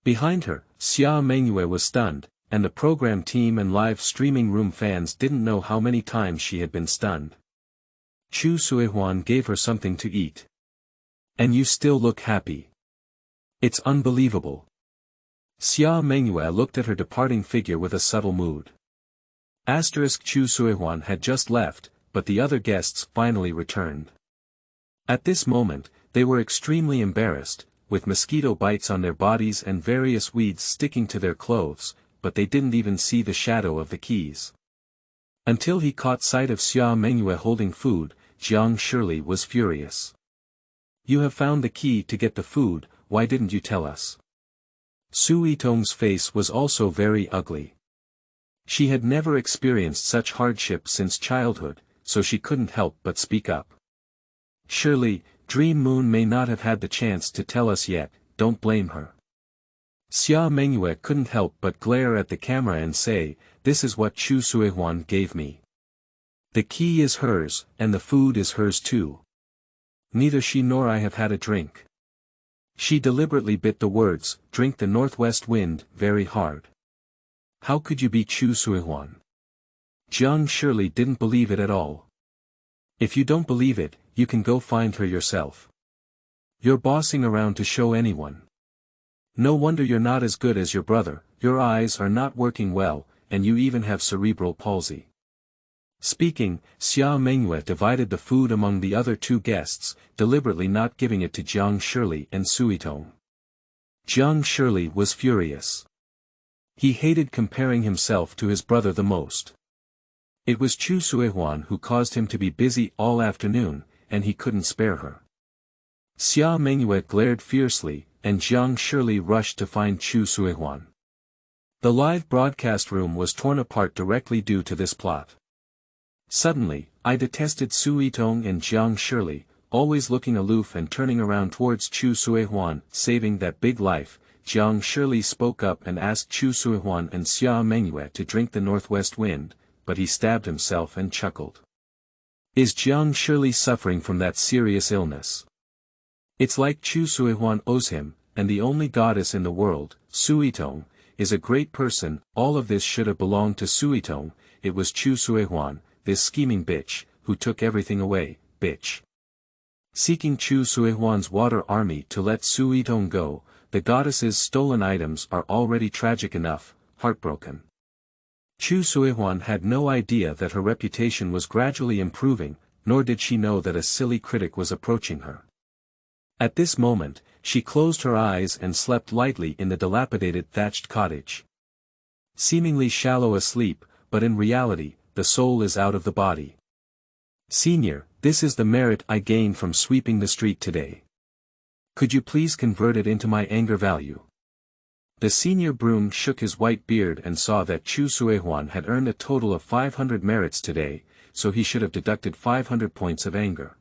Behind her, Xiao was stunned, and the program team and live streaming room fans didn't know how many times she had been stunned. Shuang gave her something to eat. "And you still look happy. It's unbelievable." Xiao looked at her departing figure with a subtle mood. Shuang had just left, but the other guests finally returned. At this moment, they were extremely embarrassed, with mosquito bites on their bodies and various weeds sticking to their clothes, but they didn't even see the shadow of the keys. Until he caught sight of Xiao holding food, Jiang Shirley was furious. "You have found the key to get the food, why didn't you tell us?" Su Yitong's face was also very ugly. She had never experienced such hardship since childhood, so she couldn't help but speak up. "Shirley, Dream Moon may not have had the chance to tell us yet, don't blame her." Xiao couldn't help but glare at the camera and say, "This is what Shuang gave me. The key is hers, and the food is hers too. Neither she nor I have had a drink." She deliberately bit the words, "drink the northwest wind," very hard. How could you be Shuang? Jiang Shirley didn't believe it at all. "If you don't believe it, you can go find her yourself. You're bossing around to show anyone. No wonder you're not as good as your brother, your eyes are not working well, and you even have cerebral palsy." Speaking, Xiao divided the food among the other two guests, deliberately not giving it to Jiang Shirley and Su Yitong. Jiang Shirley was furious. He hated comparing himself to his brother the most. It was Shuang who caused him to be busy all afternoon, and he couldn't spare her. Xiao glared fiercely, and Jiang Shirley rushed to find Shuang. The live broadcast room was torn apart directly due to this plot. Suddenly, I detested Su Yitong and Jiang Shirley. always looking aloof and turning around towards Chu Suihuan, saving that big life. Jiang Shirley spoke up and asked Chu Suihuan and Xia Mengyue to drink the northwest wind, but he stabbed himself and chuckled. Is Jiang Shirley suffering from that serious illness? It's like Chu Suihuan owes him, and the only goddess in the world, Suitong, is a great person. All of this should have belonged to Suitong. It was Chu Suihuan, this scheming bitch, who took everything away, bitch. Seeking Chu Suihuan's water army to let Suitong go, the goddess's stolen items are already tragic enough, heartbroken. Chu Suihuan had no idea that her reputation was gradually improving, nor did she know that a silly critic was approaching her. At this moment, she closed her eyes and slept lightly in the dilapidated thatched cottage. Seemingly shallow asleep, but in reality, the soul is out of the body. Senior, this is the merit I gained from sweeping the street today. Could you please convert it into my anger value? The senior Broom shook his white beard and saw that Chu Suihuan had earned a total of 500 merits today, so he should have deducted 500 points of anger.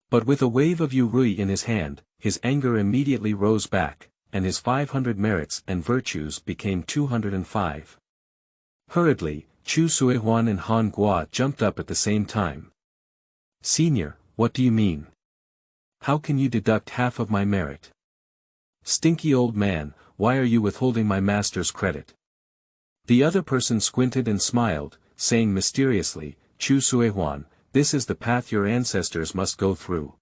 But with a wave of Yurui in his hand, his anger immediately rose back, and his 500 merits and virtues became 205. Hurriedly, Chu Suihuan and Han Gua jumped up at the same time. Senior, what do you mean? How can you deduct half of my merit? Stinky old man, why are you withholding my master's credit? The other person squinted and smiled, saying mysteriously, Chu Suihuan, this is the path your ancestors must go through.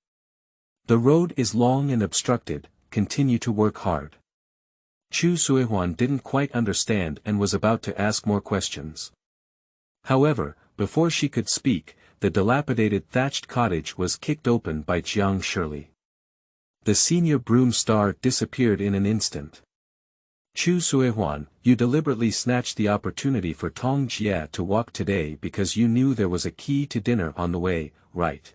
The road is long and obstructed, continue to work hard. Chu Suihuan didn't quite understand and was about to ask more questions. However, before she could speak, the dilapidated thatched cottage was kicked open by Jiang Shirley. The senior Broom star disappeared in an instant. Chu Suihuan, you deliberately snatched the opportunity for Tong Jie to walk today because you knew there was a key to dinner on the way, right?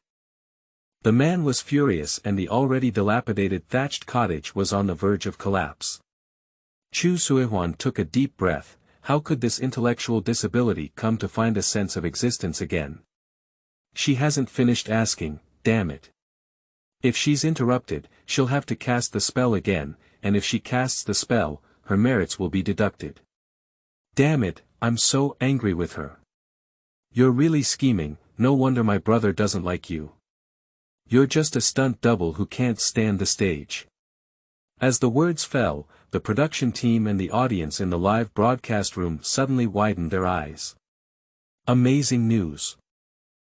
The man was furious and the already dilapidated thatched cottage was on the verge of collapse. Chu Suihuan took a deep breath. How could this intellectual disability come to find a sense of existence again? She hasn't finished asking, damn it. If she's interrupted, she'll have to cast the spell again, and if she casts the spell, her merits will be deducted. Damn it, I'm so angry with her. You're really scheming, no wonder my brother doesn't like you. You're just a stunt double who can't stand the stage. As the words fell, the production team and the audience in the live broadcast room suddenly widened their eyes. Amazing news.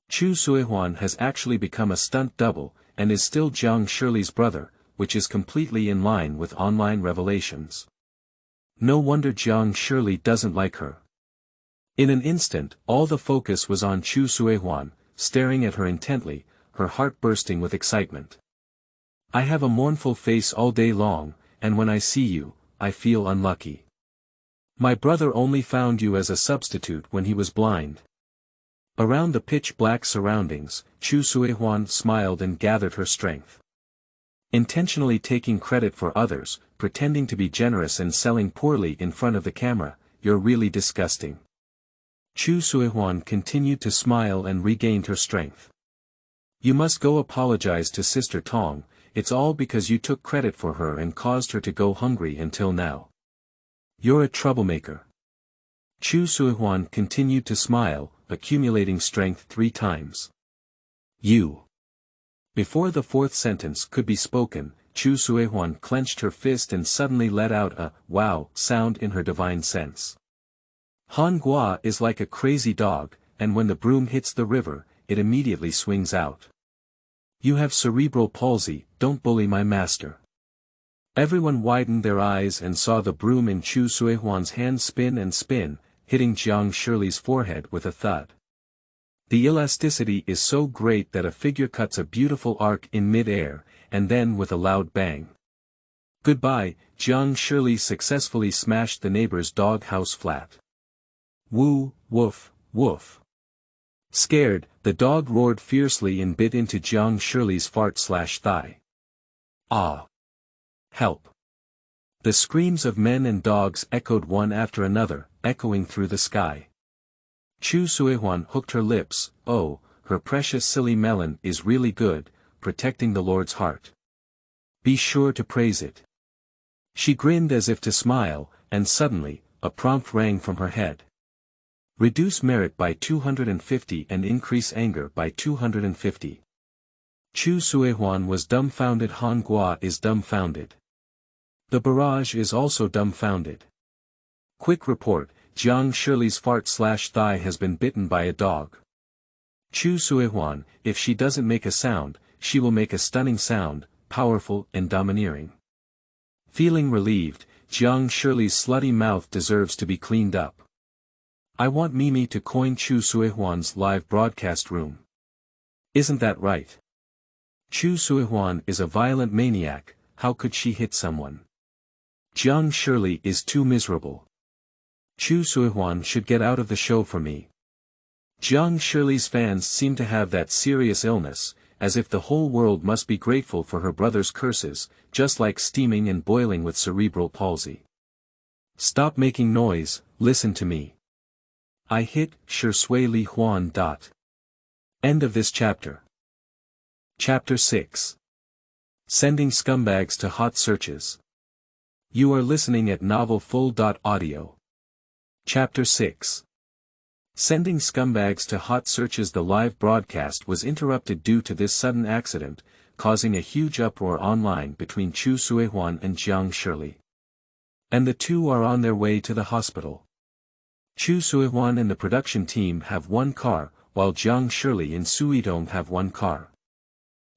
Chu Suihuan has actually become a stunt double, and is still Jiang Shirley's brother, which is completely in line with online revelations. No wonder Jiang Shirley doesn't like her. In an instant, all the focus was on Chu Suihuan, staring at her intently, her heart bursting with excitement. I have a mournful face all day long, and when I see you, I feel unlucky. My brother only found you as a substitute when he was blind. Around the pitch-black surroundings, Chu Suihuan smiled and gathered her strength. Intentionally taking credit for others, pretending to be generous and selling poorly in front of the camera, you're really disgusting. Chu Suihuan continued to smile and regained her strength. You must go apologize to Sister Tong, it's all because you took credit for her and caused her to go hungry until now. You're a troublemaker. Chu Suihuan continued to smile, accumulating strength 3 times. You. Before the 4th sentence could be spoken, Chu Suihuan clenched her fist and suddenly let out a wow sound in her divine sense. Han Gua is like a crazy dog, and when the broom hits the river, it immediately swings out. You have cerebral palsy, don't bully my master. Everyone widened their eyes and saw the broom in Chu Suihuan's hand spin and spin, hitting Jiang Shirley's forehead with a thud. The elasticity is so great that a figure cuts a beautiful arc in mid-air, and then with a loud bang. Goodbye, Jiang Shirley successfully smashed the neighbor's dog house flat. Woo, woof, woof. Scared, the dog roared fiercely and bit into Jiang Shirley's fart/thigh. Ah! Help! The screams of men and dogs echoed one after another, echoing through the sky. Chu Suihuan hooked her lips. Oh, her precious silly melon is really good, protecting the Lord's heart. Be sure to praise it. She grinned as if to smile, and suddenly, a prompt rang from her head. Reduce merit by 250 and increase anger by 250. Chu Suehuan was dumbfounded. Han Gua is dumbfounded. The barrage is also dumbfounded. Quick report, Jiang Shirley's fart/thigh has been bitten by a dog. Chu Suehuan, if she doesn't make a sound, she will make a stunning sound, powerful and domineering. Feeling relieved, Jiang Shirley's slutty mouth deserves to be cleaned up. I want Mimi to coin Chu Suehuan's live broadcast room. Isn't that right? Chu Suehuan is a violent maniac, how could she hit someone? Jiang Shirley is too miserable. Chu Suehuan should get out of the show for me. Jiang Shirley's fans seem to have that serious illness, as if the whole world must be grateful for her brother's curses, just like steaming and boiling with cerebral palsy. Stop making noise, listen to me. I hit, Shi Sui Li Huan. End of this chapter. Chapter 6. Sending Scumbags to Hot Searches. You are listening at novelfull.audio. Chapter 6. Sending Scumbags to Hot Searches. The live broadcast was interrupted due to this sudden accident, causing a huge uproar online between Chu Suehuan and Jiang Shirley. And the two are on their way to the hospital. Chu Suehuan and the production team have one car, while Jiang Shirley and Suidong have one car.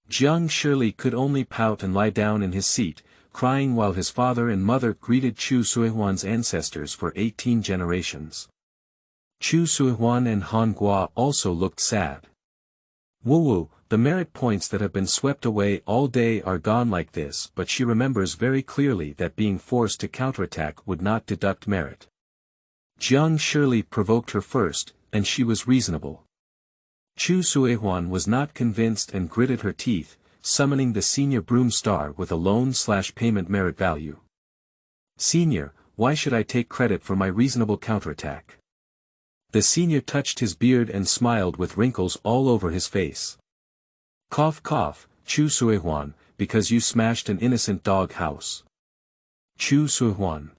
Jiang Shirley could only pout and lie down in his seat, crying while his father and mother greeted Chu Suehuan's ancestors for 18 generations. Chu Suehuan and Han Gua also looked sad. Woo, the merit points that have been swept away all day are gone like this, but she remembers very clearly that being forced to counterattack would not deduct merit. Jiang Shirley provoked her first, and she was reasonable. Chu Suehuan was not convinced and gritted her teeth, summoning the senior Broom star with a loan/payment merit value. Senior, why should I take credit for my reasonable counterattack? The senior touched his beard and smiled with wrinkles all over his face. Cough cough, Chu Suehuan, because you smashed an innocent dog house. Chu Suehuan.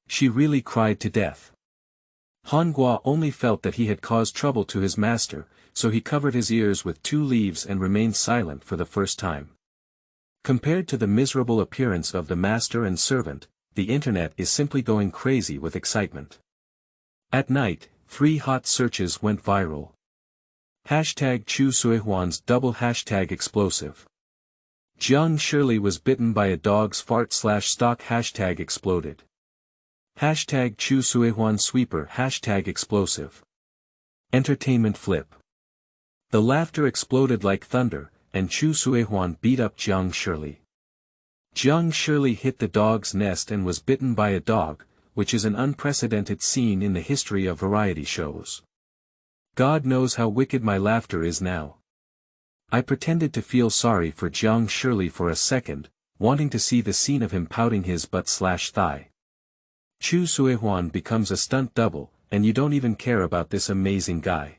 She really cried to death. Han Gua only felt that he had caused trouble to his master, so he covered his ears with 2 leaves and remained silent for the first time. Compared to the miserable appearance of the master and servant, the internet is simply going crazy with excitement. At night, 3 hot searches went viral. Hashtag Chu Suehuan's double hashtag explosive. Jiang Shirley was bitten by a dog's fart/stock hashtag exploded. Hashtag Chu Suehuan sweeper hashtag explosive. Entertainment flip. The laughter exploded like thunder, and Chu Suehuan beat up Jiang Shirley. Jiang Shirley hit the dog's nest and was bitten by a dog, which is an unprecedented scene in the history of variety shows. God knows how wicked my laughter is now. I pretended to feel sorry for Jiang Shirley for a second, wanting to see the scene of him pouting his butt/thigh. Chu Suehuan becomes a stunt double, and you don't even care about this amazing guy.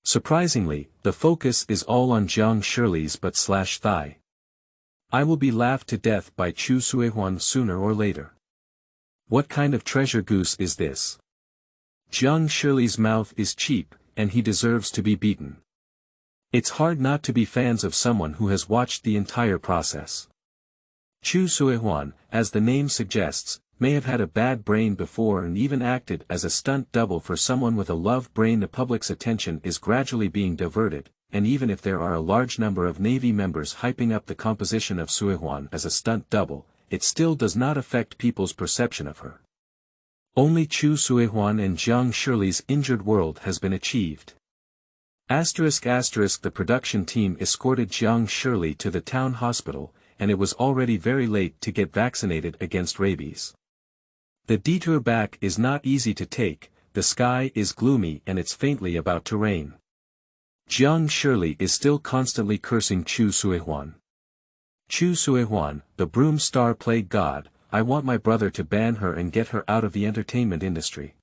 Surprisingly, the focus is all on Jiang Shirley's butt/thigh. I will be laughed to death by Chu Suehuan sooner or later. What kind of treasure goose is this? Jiang Shirley's mouth is cheap, and he deserves to be beaten. It's hard not to be fans of someone who has watched the entire process. Chu Suehuan, as the name suggests, may have had a bad brain before and even acted as a stunt double for someone with a love brain. The public's attention is gradually being diverted, and even if there are a large number of Navy members hyping up the composition of Suehuan as a stunt double, it still does not affect people's perception of her. Only Chu Suehuan and Jiang Shirley's injured world has been achieved. The production team escorted Jiang Shirley to the town hospital, and it was already very late to get vaccinated against rabies. The detour back is not easy to take, the sky is gloomy and it's faintly about to rain. Jiang Shirley is still constantly cursing Chu Suehuan. Chu Suehuan, the Broom star played god, I want my brother to ban her and get her out of the entertainment industry.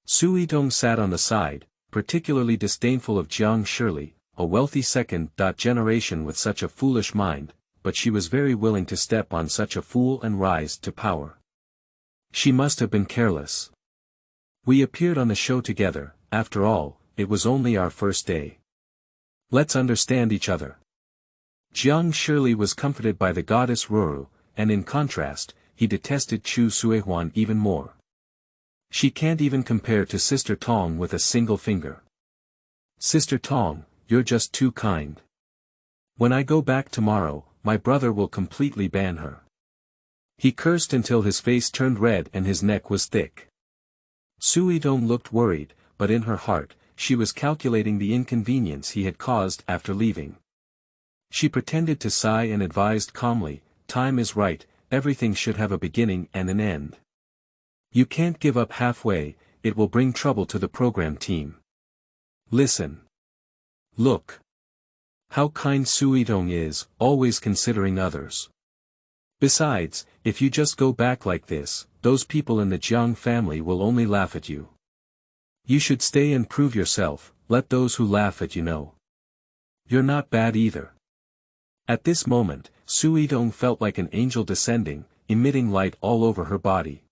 Suidong sat on the side, particularly disdainful of Jiang Shirley, a wealthy second generation with such a foolish mind, but she was very willing to step on such a fool and rise to power. She must have been careless. We appeared on the show together, after all, it was only our first day. Let's understand each other. Jiang Shirley was comforted by the goddess Ruru, and in contrast, he detested Chu Suihuan even more. She can't even compare to Sister Tong with a single finger. Sister Tong, you're just too kind. When I go back tomorrow, my brother will completely ban her. He cursed until his face turned red and his neck was thick. Sui Dong looked worried, but in her heart, she was calculating the inconvenience he had caused after leaving. She pretended to sigh and advised calmly, time is right, everything should have a beginning and an end. You can't give up halfway, it will bring trouble to the program team. Listen. Look. How kind Sui Dong is, always considering others. Besides, if you just go back like this, those people in the Jiang family will only laugh at you. You should stay and prove yourself, let those who laugh at you know. You're not bad either. At this moment, Sui Dong felt like an angel descending, emitting light all over her body.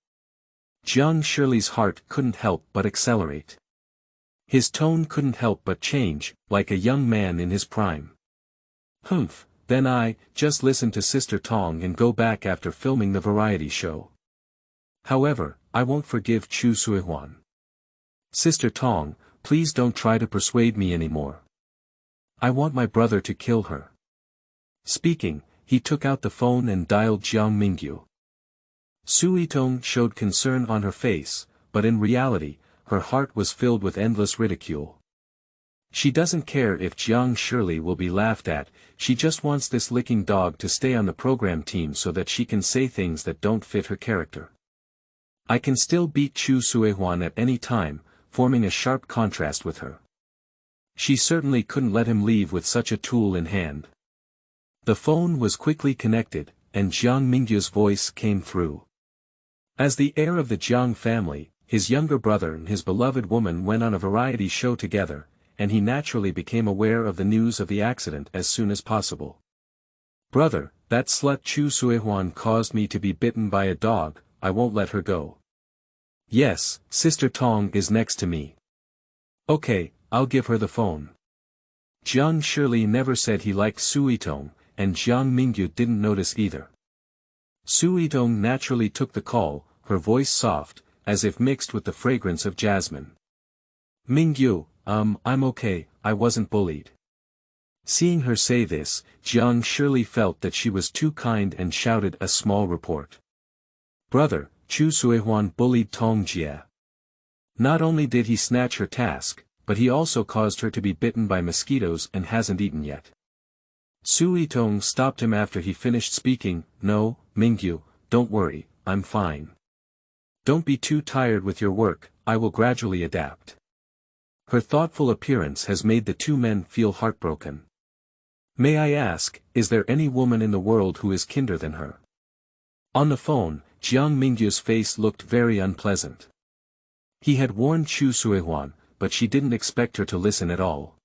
Jiang Shirley's heart couldn't help but accelerate. His tone couldn't help but change, like a young man in his prime. Humph, then I, just listen to Sister Tong and go back after filming the variety show. However, I won't forgive Chu Suihuan. Sister Tong, please don't try to persuade me anymore. I want my brother to kill her. Speaking, he took out the phone and dialed Jiang Mingyu. Sui Tong showed concern on her face, but in reality, her heart was filled with endless ridicule. She doesn't care if Jiang Shirley will be laughed at, she just wants this licking dog to stay on the program team so that she can say things that don't fit her character. I can still beat Chu Suihuan at any time, forming a sharp contrast with her. She certainly couldn't let him leave with such a tool in hand. The phone was quickly connected, and Jiang Mingyu's voice came through. As the heir of the Jiang family, his younger brother and his beloved woman went on a variety show together, and he naturally became aware of the news of the accident as soon as possible. Brother, that slut Chu Suihuan caused me to be bitten by a dog, I won't let her go. Yes, Sister Tong is next to me. Okay, I'll give her the phone. Jiang Shirley never said he liked Sui Tong, and Jiang Mingyu didn't notice either. Sui Tong naturally took the call, her voice soft, as if mixed with the fragrance of jasmine. Mingyu, I'm okay, I wasn't bullied. Seeing her say this, Jiang Shirley felt that she was too kind and shouted a small report. Brother, Chu Suihuan bullied Tong Jie. Not only did he snatch her task, but he also caused her to be bitten by mosquitoes and hasn't eaten yet. Sui Tong stopped him after he finished speaking, No, Mingyu, don't worry, I'm fine. Don't be too tired with your work, I will gradually adapt. Her thoughtful appearance has made the two men feel heartbroken. May I ask, is there any woman in the world who is kinder than her? On the phone, Jiang Mingyu's face looked very unpleasant. He had warned Chu Suihuan, but she didn't expect her to listen at all.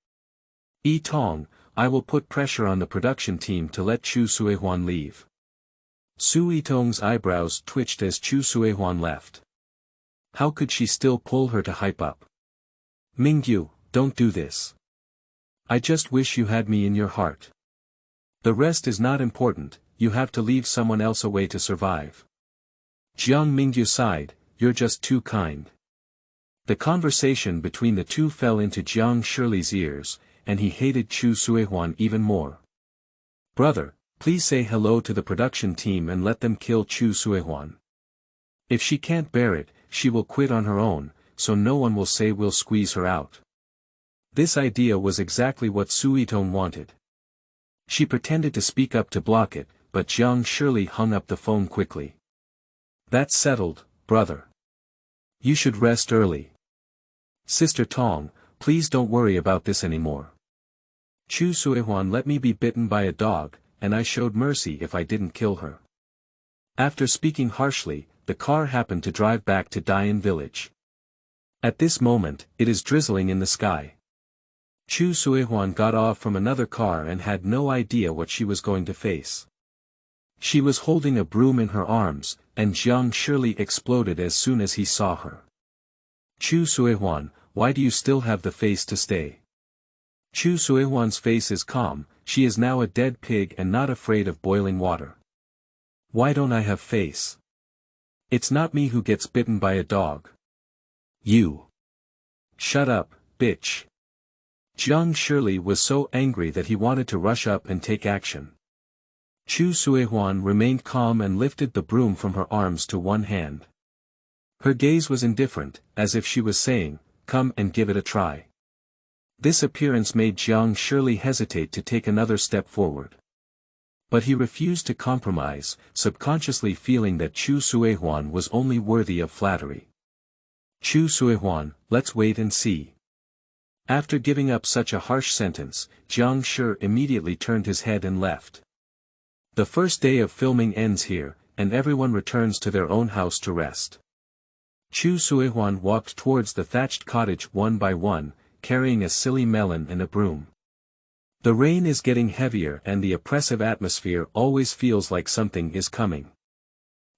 Tong, I will put pressure on the production team to let Chu Suihuan leave. Sui Tong's eyebrows twitched as Chu Suihuan left. How could she still pull her to hype up? Mingyu, don't do this. I just wish you had me in your heart. The rest is not important, you have to leave someone else away to survive. Jiang Mingyu sighed, you're just too kind. The conversation between the two fell into Jiang Shirley's ears, and he hated Chu Suihuan even more. Brother, please say hello to the production team and let them kill Chu Suihuan. If she can't bear it, she will quit on her own, so no one will say we'll squeeze her out. This idea was exactly what Sui Tong wanted. She pretended to speak up to block it, but Jiang Shirley hung up the phone quickly. That's settled, brother. You should rest early. Sister Tong, please don't worry about this anymore. Chu Suihuan let me be bitten by a dog, and I showed mercy if I didn't kill her. After speaking harshly, the car happened to drive back to Dian village. At this moment, it is drizzling in the sky. Chu Suihuan got off from another car and had no idea what she was going to face. She was holding a broom in her arms, and Jiang Shirley exploded as soon as he saw her. Chu Suihuan, why do you still have the face to stay? Chu Suihuan's face is calm, she is now a dead pig and not afraid of boiling water. Why don't I have face? It's not me who gets bitten by a dog. You. Shut up, bitch. Jiang Shirley was so angry that he wanted to rush up and take action. Chu Suihuan remained calm and lifted the broom from her arms to one hand. Her gaze was indifferent, as if she was saying, "Come and give it a try." This appearance made Jiang Shirley hesitate to take another step forward. But he refused to compromise, subconsciously feeling that Chu Suihuan was only worthy of flattery. Chu Suihuan, let's wait and see. After giving up such a harsh sentence, Jiang Shi immediately turned his head and left. The first day of filming ends here, and everyone returns to their own house to rest. Chu Suihuan walked towards the thatched cottage one by one, carrying a silly melon and a broom. The rain is getting heavier and the oppressive atmosphere always feels like something is coming.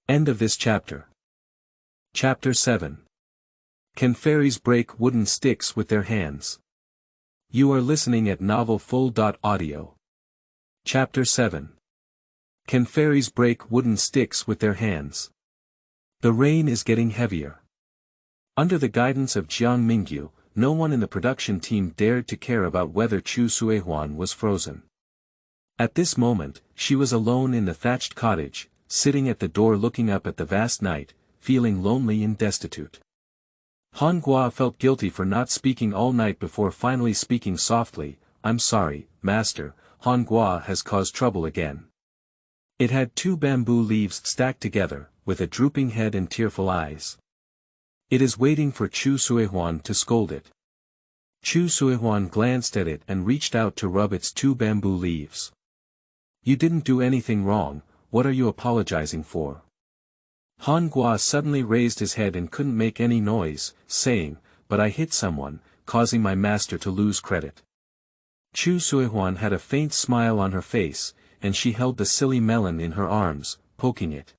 End of this chapter. Chapter 7. Can fairies break wooden sticks with their hands? You are listening at novelfull.audio. Chapter 7. Can fairies break wooden sticks with their hands? The rain is getting heavier. Under the guidance of Jiang Mingyu, no one in the production team dared to care about whether Chu Suihuan was frozen. At this moment, she was alone in the thatched cottage, sitting at the door looking up at the vast night, feeling lonely and destitute. Han Gua felt guilty for not speaking all night before finally speaking softly, "I'm sorry, master, Han Gua has caused trouble again." It had 2 bamboo leaves stacked together, with a drooping head and tearful eyes. It is waiting for Chu Suihuan to scold it. Chu Suihuan glanced at it and reached out to rub its 2 bamboo leaves. You didn't do anything wrong, what are you apologizing for? Han Gua suddenly raised his head and couldn't make any noise, saying, "But I hit someone, causing my master to lose credit." Chu Suihuan had a faint smile on her face, and she held the silly melon in her arms, poking it.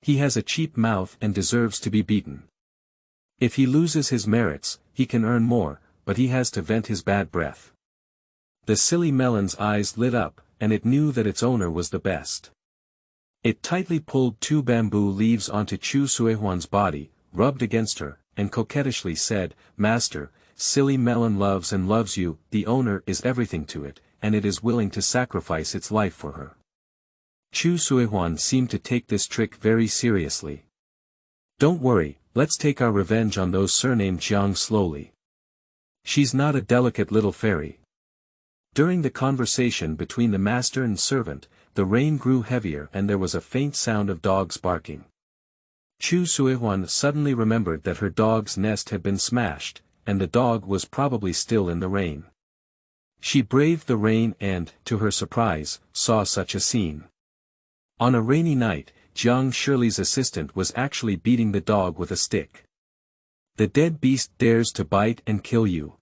He has a cheap mouth and deserves to be beaten. If he loses his merits, he can earn more, but he has to vent his bad breath. The silly melon's eyes lit up, and it knew that its owner was the best. It tightly pulled 2 bamboo leaves onto Chu Suihuan's body, rubbed against her, and coquettishly said, "Master, silly melon loves and loves you, the owner is everything to it, and it is willing to sacrifice its life for her." Chu Suihuan seemed to take this trick very seriously. "Don't worry, let's take our revenge on those surnamed Jiang slowly. She's not a delicate little fairy." During the conversation between the master and servant, the rain grew heavier and there was a faint sound of dogs barking. Chu Suihuan suddenly remembered that her dog's nest had been smashed, and the dog was probably still in the rain. She braved the rain and, to her surprise, saw such a scene. On a rainy night, Jiang Shirley's assistant was actually beating the dog with a stick. "The dead beast dares to bite and kill you."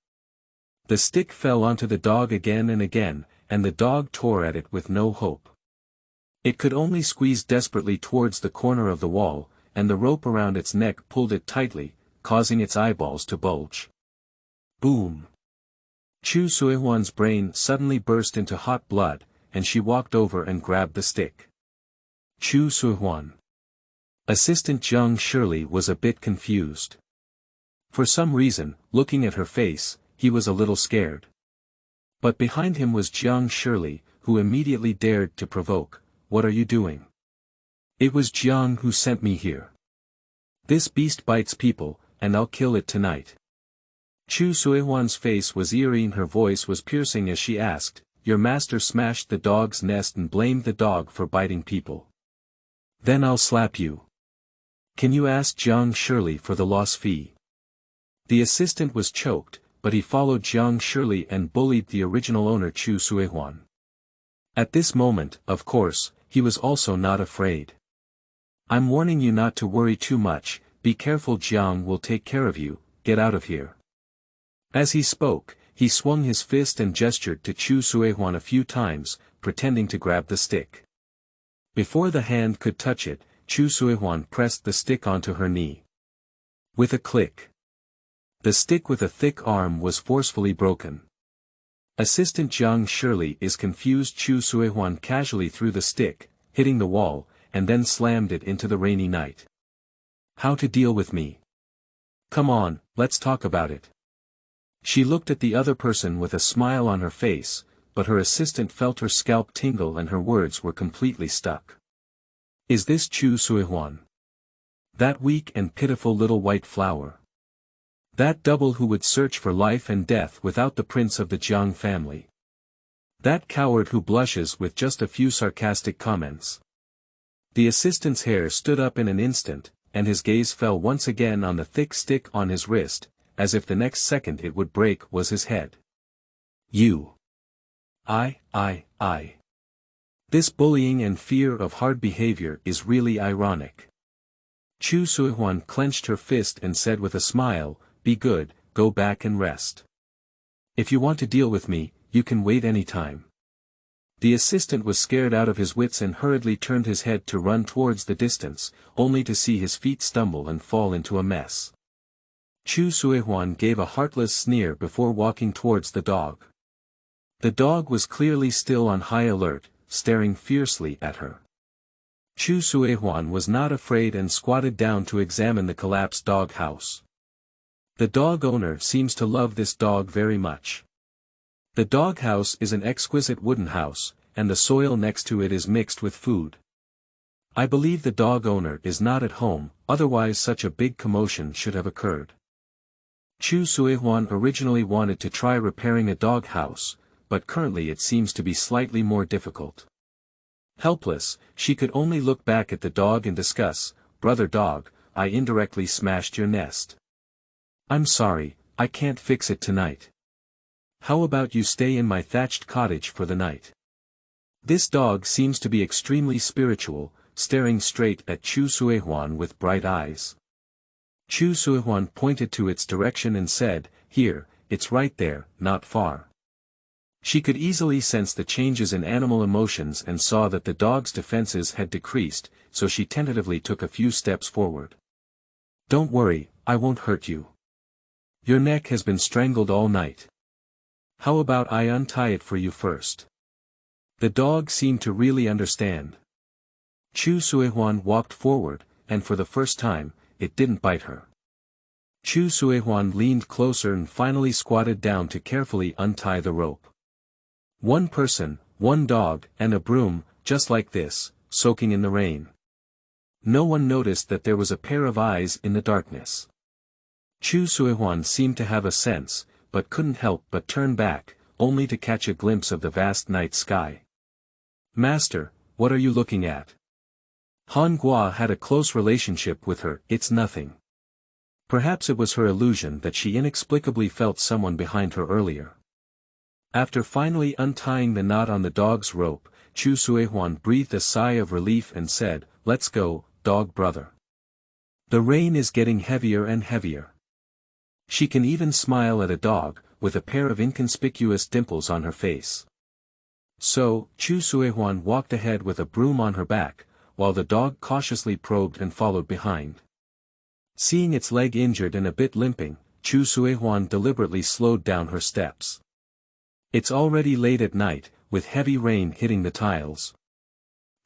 The stick fell onto the dog again and again, and the dog tore at it with no hope. It could only squeeze desperately towards the corner of the wall, and the rope around its neck pulled it tightly, causing its eyeballs to bulge. Boom! Chu Suihuan's brain suddenly burst into hot blood, and she walked over and grabbed the stick. Chu Suihuan. Assistant Jiang Shirley was a bit confused. For some reason, looking at her face, he was a little scared. But behind him was Jiang Shirley, who immediately dared to provoke, "What are you doing?" "It was Jiang who sent me here. This beast bites people, and I'll kill it tonight." Chu Suihuan's face was eerie and her voice was piercing as she asked, "Your master smashed the dog's nest and blamed the dog for biting people. Then I'll slap you. Can you ask Jiang Shirley for the loss fee?" The assistant was choked, but he followed Jiang Shirley and bullied the original owner Chu Suihuan. At this moment, of course, he was also not afraid. "I'm warning you not to worry too much, be careful, Jiang will take care of you, get out of here." As he spoke, he swung his fist and gestured to Chu Suihuan a few times, pretending to grab the stick. Before the hand could touch it, Chu Suihuan pressed the stick onto her knee. With a click, the stick with a thick arm was forcefully broken. Assistant Zhang Shirley is confused. Chu Suihuan casually threw the stick, hitting the wall, and then slammed it into the rainy night. How to deal with me? Come on, let's talk about it. She looked at the other person with a smile on her face, but her assistant felt her scalp tingle and her words were completely stuck. Is this Chu Suihuan? That weak and pitiful little white flower? That double who would search for life and death without the prince of the Jiang family? That coward who blushes with just a few sarcastic comments? The assistant's hair stood up in an instant, and his gaze fell once again on the thick stick on his wrist, as if the next second it would break was his head. You. I. This bullying and fear of hard behavior is really ironic. Chu Suihuan clenched her fist and said with a smile, be good, go back and rest. If you want to deal with me, you can wait any time. The assistant was scared out of his wits and hurriedly turned his head to run towards the distance, only to see his feet stumble and fall into a mess. Chu Suihuan gave a heartless sneer before walking towards the dog. The dog was clearly still on high alert, staring fiercely at her. Chu Suihuan was not afraid and squatted down to examine the collapsed dog house. The dog owner seems to love this dog very much. The dog house is an exquisite wooden house, and the soil next to it is mixed with food. I believe the dog owner is not at home, otherwise such a big commotion should have occurred. Chu Suihuan originally wanted to try repairing a dog house, but currently it seems to be slightly more difficult. Helpless, she could only look back at the dog and discuss, brother dog, I indirectly smashed your nest. I'm sorry, I can't fix it tonight. How about you stay in my thatched cottage for the night? This dog seems to be extremely spiritual, staring straight at Chu Suihuan with bright eyes. Chu Suihuan pointed to its direction and said, here, it's right there, not far. She could easily sense the changes in animal emotions and saw that the dog's defenses had decreased, so she tentatively took a few steps forward. Don't worry, I won't hurt you. Your neck has been strangled all night. How about I untie it for you first? The dog seemed to really understand. Chu Suihuan walked forward, and for the first time, it didn't bite her. Chu Suihuan leaned closer and finally squatted down to carefully untie the rope. One person, one dog, and a broom, just like this, soaking in the rain. No one noticed that there was a pair of eyes in the darkness. Chu Suihuan seemed to have a sense, but couldn't help but turn back, only to catch a glimpse of the vast night sky. Master, what are you looking at? Han Gua had a close relationship with her. It's nothing. Perhaps it was her illusion that she inexplicably felt someone behind her earlier. After finally untying the knot on the dog's rope, Chu Suihuan breathed a sigh of relief and said, let's go, dog brother. The rain is getting heavier and heavier. She can even smile at a dog, with a pair of inconspicuous dimples on her face. So, Chu Suihuan walked ahead with a broom on her back, while the dog cautiously probed and followed behind. Seeing its leg injured and a bit limping, Chu Suihuan deliberately slowed down her steps. It's already late at night, with heavy rain hitting the tiles.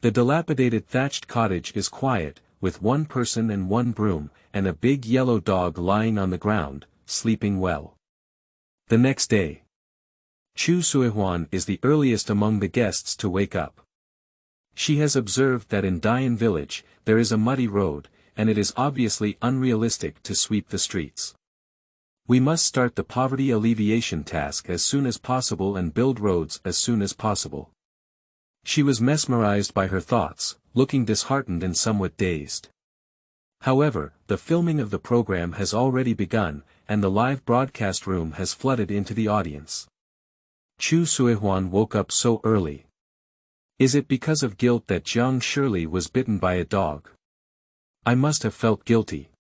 The dilapidated thatched cottage is quiet, with one person and one broom, and a big yellow dog lying on the ground, sleeping well. The next day, Chu Suihuan is the earliest among the guests to wake up. She has observed that in Dian village, there is a muddy road, and it is obviously unrealistic to sweep the streets. We must start the poverty alleviation task as soon as possible and build roads as soon as possible. She was mesmerized by her thoughts, looking disheartened and somewhat dazed. However, the filming of the program has already begun, and the live broadcast room has flooded into the audience. Chu Suihuan woke up so early. Is it because of guilt that Zhang Shirley was bitten by a dog? I must have felt guilty.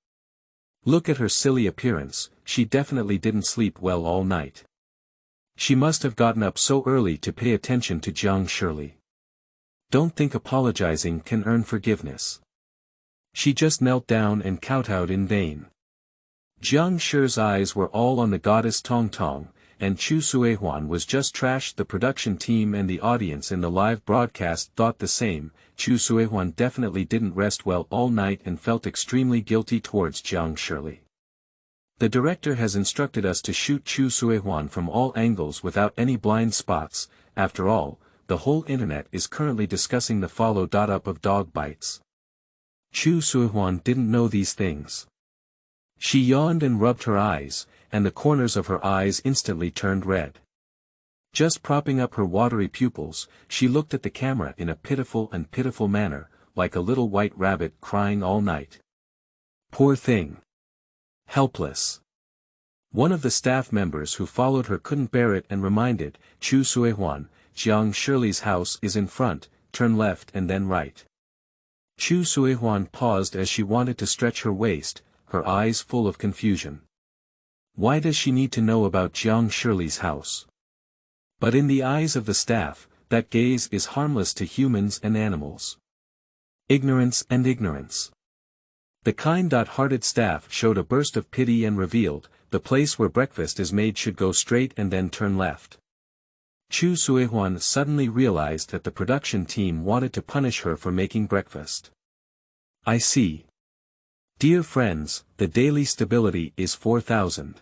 Look at her silly appearance, she definitely didn't sleep well all night. She must have gotten up so early to pay attention to Jiang Shirley. Don't think apologizing can earn forgiveness. She just knelt down and kowtowed in vain. Jiang Shi's eyes were all on the goddess Tong Tong, and Chu Suehuan was just trashed. The production team and the audience in the live broadcast thought the same. Chu Suehuan definitely didn't rest well all night and felt extremely guilty towards Jiang Shirley. The director has instructed us to shoot Chu Suehuan from all angles without any blind spots. After all, the whole internet is currently discussing the follow-up of dog bites. Chu Suehuan didn't know these things. She yawned and rubbed her eyes, and the corners of her eyes instantly turned red. Just propping up her watery pupils, she looked at the camera in a pitiful manner, like a little white rabbit crying all night. Poor thing. Helpless. One of the staff members who followed her couldn't bear it and reminded Chu Suehuan, Jiang Shirley's house is in front, turn left and then right. Chu Suehuan paused as she wanted to stretch her waist, her eyes full of confusion. Why does she need to know about Jiang Shirley's house? But in the eyes of the staff, that gaze is harmless to humans and animals. Ignorance and ignorance. The kind-hearted staff showed a burst of pity and revealed, the place where breakfast is made should go straight and then turn left. Chu Suehuan suddenly realized that the production team wanted to punish her for making breakfast. I see. Dear friends, the daily stability is 4,000.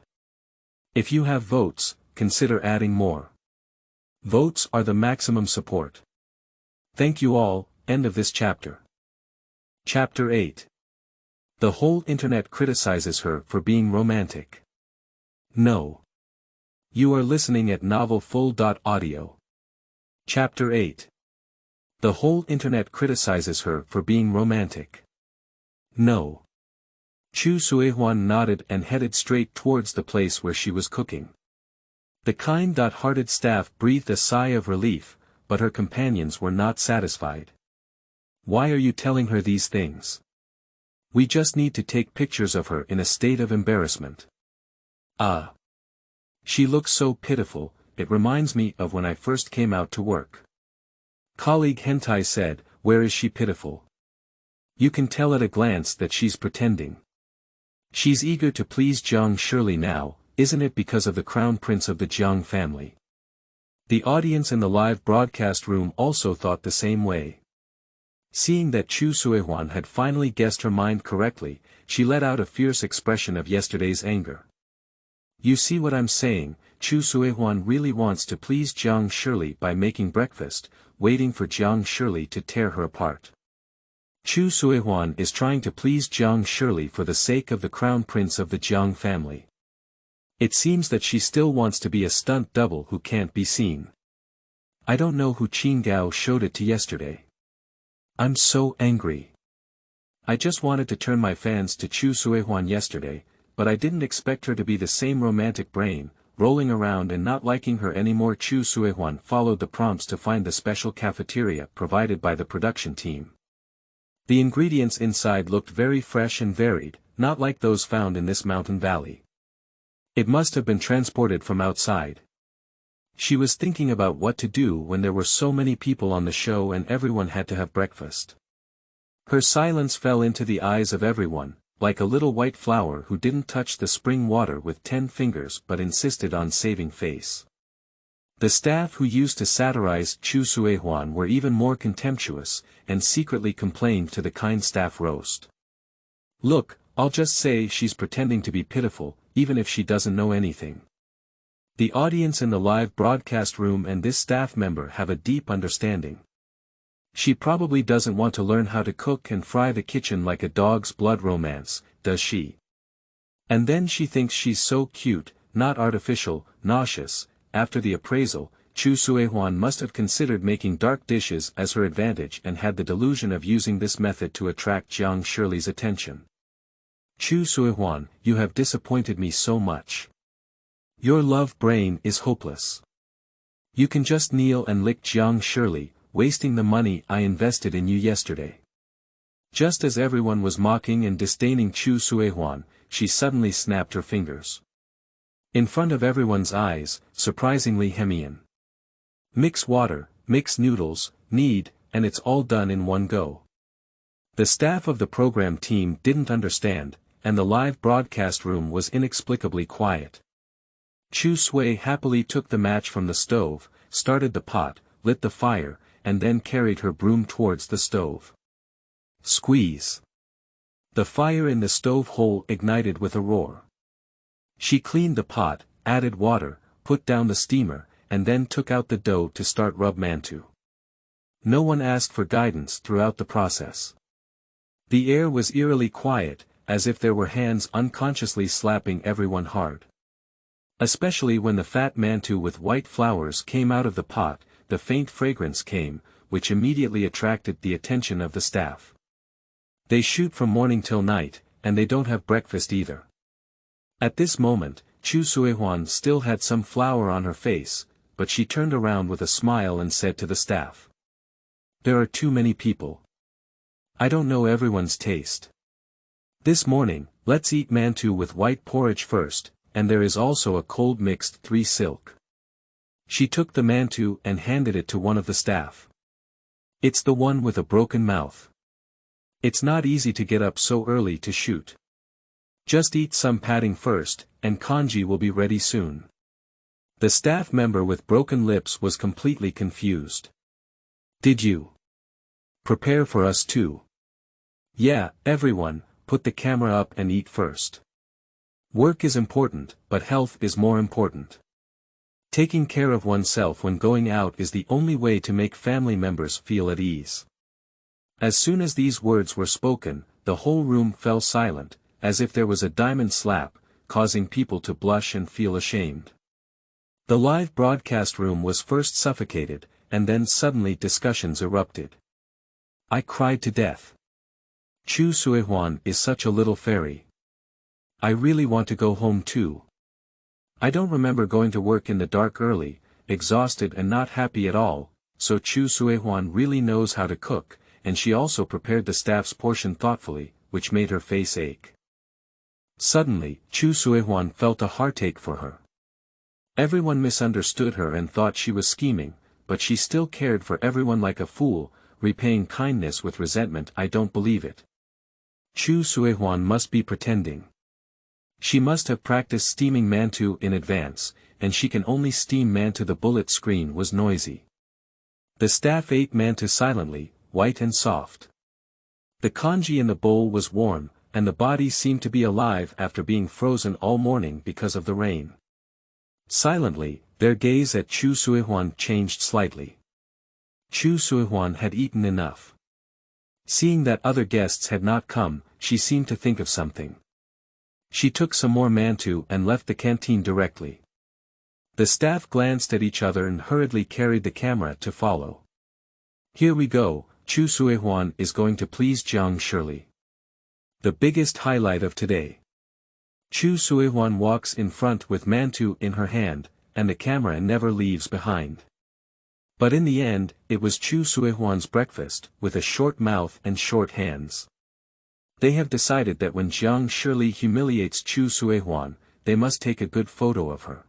If you have votes, consider adding more. Votes are the maximum support. Thank you all. End of this chapter. Chapter 8. The whole internet criticizes her for being romantic. No. You are listening at novelfull.audio. Chapter 8. The whole internet criticizes her for being romantic. No. Chu Suehuan nodded and headed straight towards the place where she was cooking. The kind-hearted staff breathed a sigh of relief, but her companions were not satisfied. Why are you telling her these things? We just need to take pictures of her in a state of embarrassment. Ah. She looks so pitiful, it reminds me of when I first came out to work. Colleague Hentai said, where is she pitiful? You can tell at a glance that she's pretending. She's eager to please Jiang Shirley now, isn't it, because of the crown prince of the Jiang family? The audience in the live broadcast room also thought the same way. Seeing that Chu Suehuan had finally guessed her mind correctly, she let out a fierce expression of yesterday's anger. You see what I'm saying, Chu Suehuan really wants to please Jiang Shirley by making breakfast, waiting for Jiang Shirley to tear her apart. Chu Suehuan is trying to please Jiang Shirley for the sake of the crown prince of the Jiang family. It seems that she still wants to be a stunt double who can't be seen. I don't know who Qin Gao showed it to yesterday. I'm so angry. I just wanted to turn my fans to Chu Suehuan yesterday, but I didn't expect her to be the same romantic brain, rolling around and not liking her anymore. Chu Suehuan followed the prompts to find the special cafeteria provided by the production team. The ingredients inside looked very fresh and varied, not like those found in this mountain valley. It must have been transported from outside. She was thinking about what to do when there were so many people on the show and everyone had to have breakfast. Her silence fell into the eyes of everyone, like a little white flower who didn't touch the spring water with 10 fingers but insisted on saving face. The staff who used to satirize Chu Suehuan were even more contemptuous, and secretly complained to the kind staff roast. Look, I'll just say she's pretending to be pitiful, even if she doesn't know anything. The audience in the live broadcast room and this staff member have a deep understanding. She probably doesn't want to learn how to cook and fry the kitchen like a dog's blood romance, does she? And then she thinks she's so cute, not artificial, nauseous. After the appraisal, Chu Suehuan must have considered making dark dishes as her advantage and had the delusion of using this method to attract Jiang Shirley's attention. Chu Suehuan, you have disappointed me so much. Your love brain is hopeless. You can just kneel and lick Jiang Shirley, wasting the money I invested in you yesterday. Just as everyone was mocking and disdaining Chu Suehuan, she suddenly snapped her fingers. In front of everyone's eyes, surprisingly Hemian. Mix water, mix noodles, knead, and it's all done in one go. The staff of the program team didn't understand, and the live broadcast room was inexplicably quiet. Chu Sui happily took the match from the stove, started the pot, lit the fire, and then carried her broom towards the stove. Squeeze. The fire in the stove hole ignited with a roar. She cleaned the pot, added water, put down the steamer, and then took out the dough to start rub mantu. No one asked for guidance throughout the process. The air was eerily quiet, as if there were hands unconsciously slapping everyone hard. Especially when the fat mantu with white flowers came out of the pot, the faint fragrance came, which immediately attracted the attention of the staff. They shoot from morning till night, and they don't have breakfast either. At this moment, Chu Suihuan still had some flour on her face, but she turned around with a smile and said to the staff. There are too many people. I don't know everyone's taste. This morning, let's eat mantu with white porridge first, and there is also a cold mixed 3 silk. She took the mantu and handed it to one of the staff. It's the one with a broken mouth. It's not easy to get up so early to shoot. Just eat some padding first, and congee will be ready soon. The staff member with broken lips was completely confused. Did you prepare for us too? Yeah, everyone, put the camera up and eat first. Work is important, but health is more important. Taking care of oneself when going out is the only way to make family members feel at ease. As soon as these words were spoken, the whole room fell silent, as if there was a diamond slap, causing people to blush and feel ashamed. The live broadcast room was first suffocated, and then suddenly discussions erupted. I cried to death. Chu Suihuan is such a little fairy. I really want to go home too. I don't remember going to work in the dark early, exhausted and not happy at all, so Chu Suihuan really knows how to cook, and she also prepared the staff's portion thoughtfully, which made her face ache. Suddenly, Chu Suihuan felt a heartache for her. Everyone misunderstood her and thought she was scheming, but she still cared for everyone like a fool, repaying kindness with resentment. I don't believe it. Chu Suihuan must be pretending. She must have practiced steaming mantu in advance, and she can only steam mantu. The bullet screen was noisy. The staff ate mantu silently, white and soft. The congee in the bowl was warm, and the body seemed to be alive after being frozen all morning because of the rain. Silently, their gaze at Chu Suihuan changed slightly. Chu Suihuan had eaten enough. Seeing that other guests had not come, she seemed to think of something. She took some more mantu and left the canteen directly. The staff glanced at each other and hurriedly carried the camera to follow. Here we go, Chu Suihuan is going to please Jiang Shirley. The biggest highlight of today. Chu Suihuan walks in front with mantu in her hand, and the camera never leaves behind. But in the end, it was Chu Suihuan's breakfast, with a short mouth and short hands. They have decided that when Jiang Shirley humiliates Chu Suihuan, they must take a good photo of her.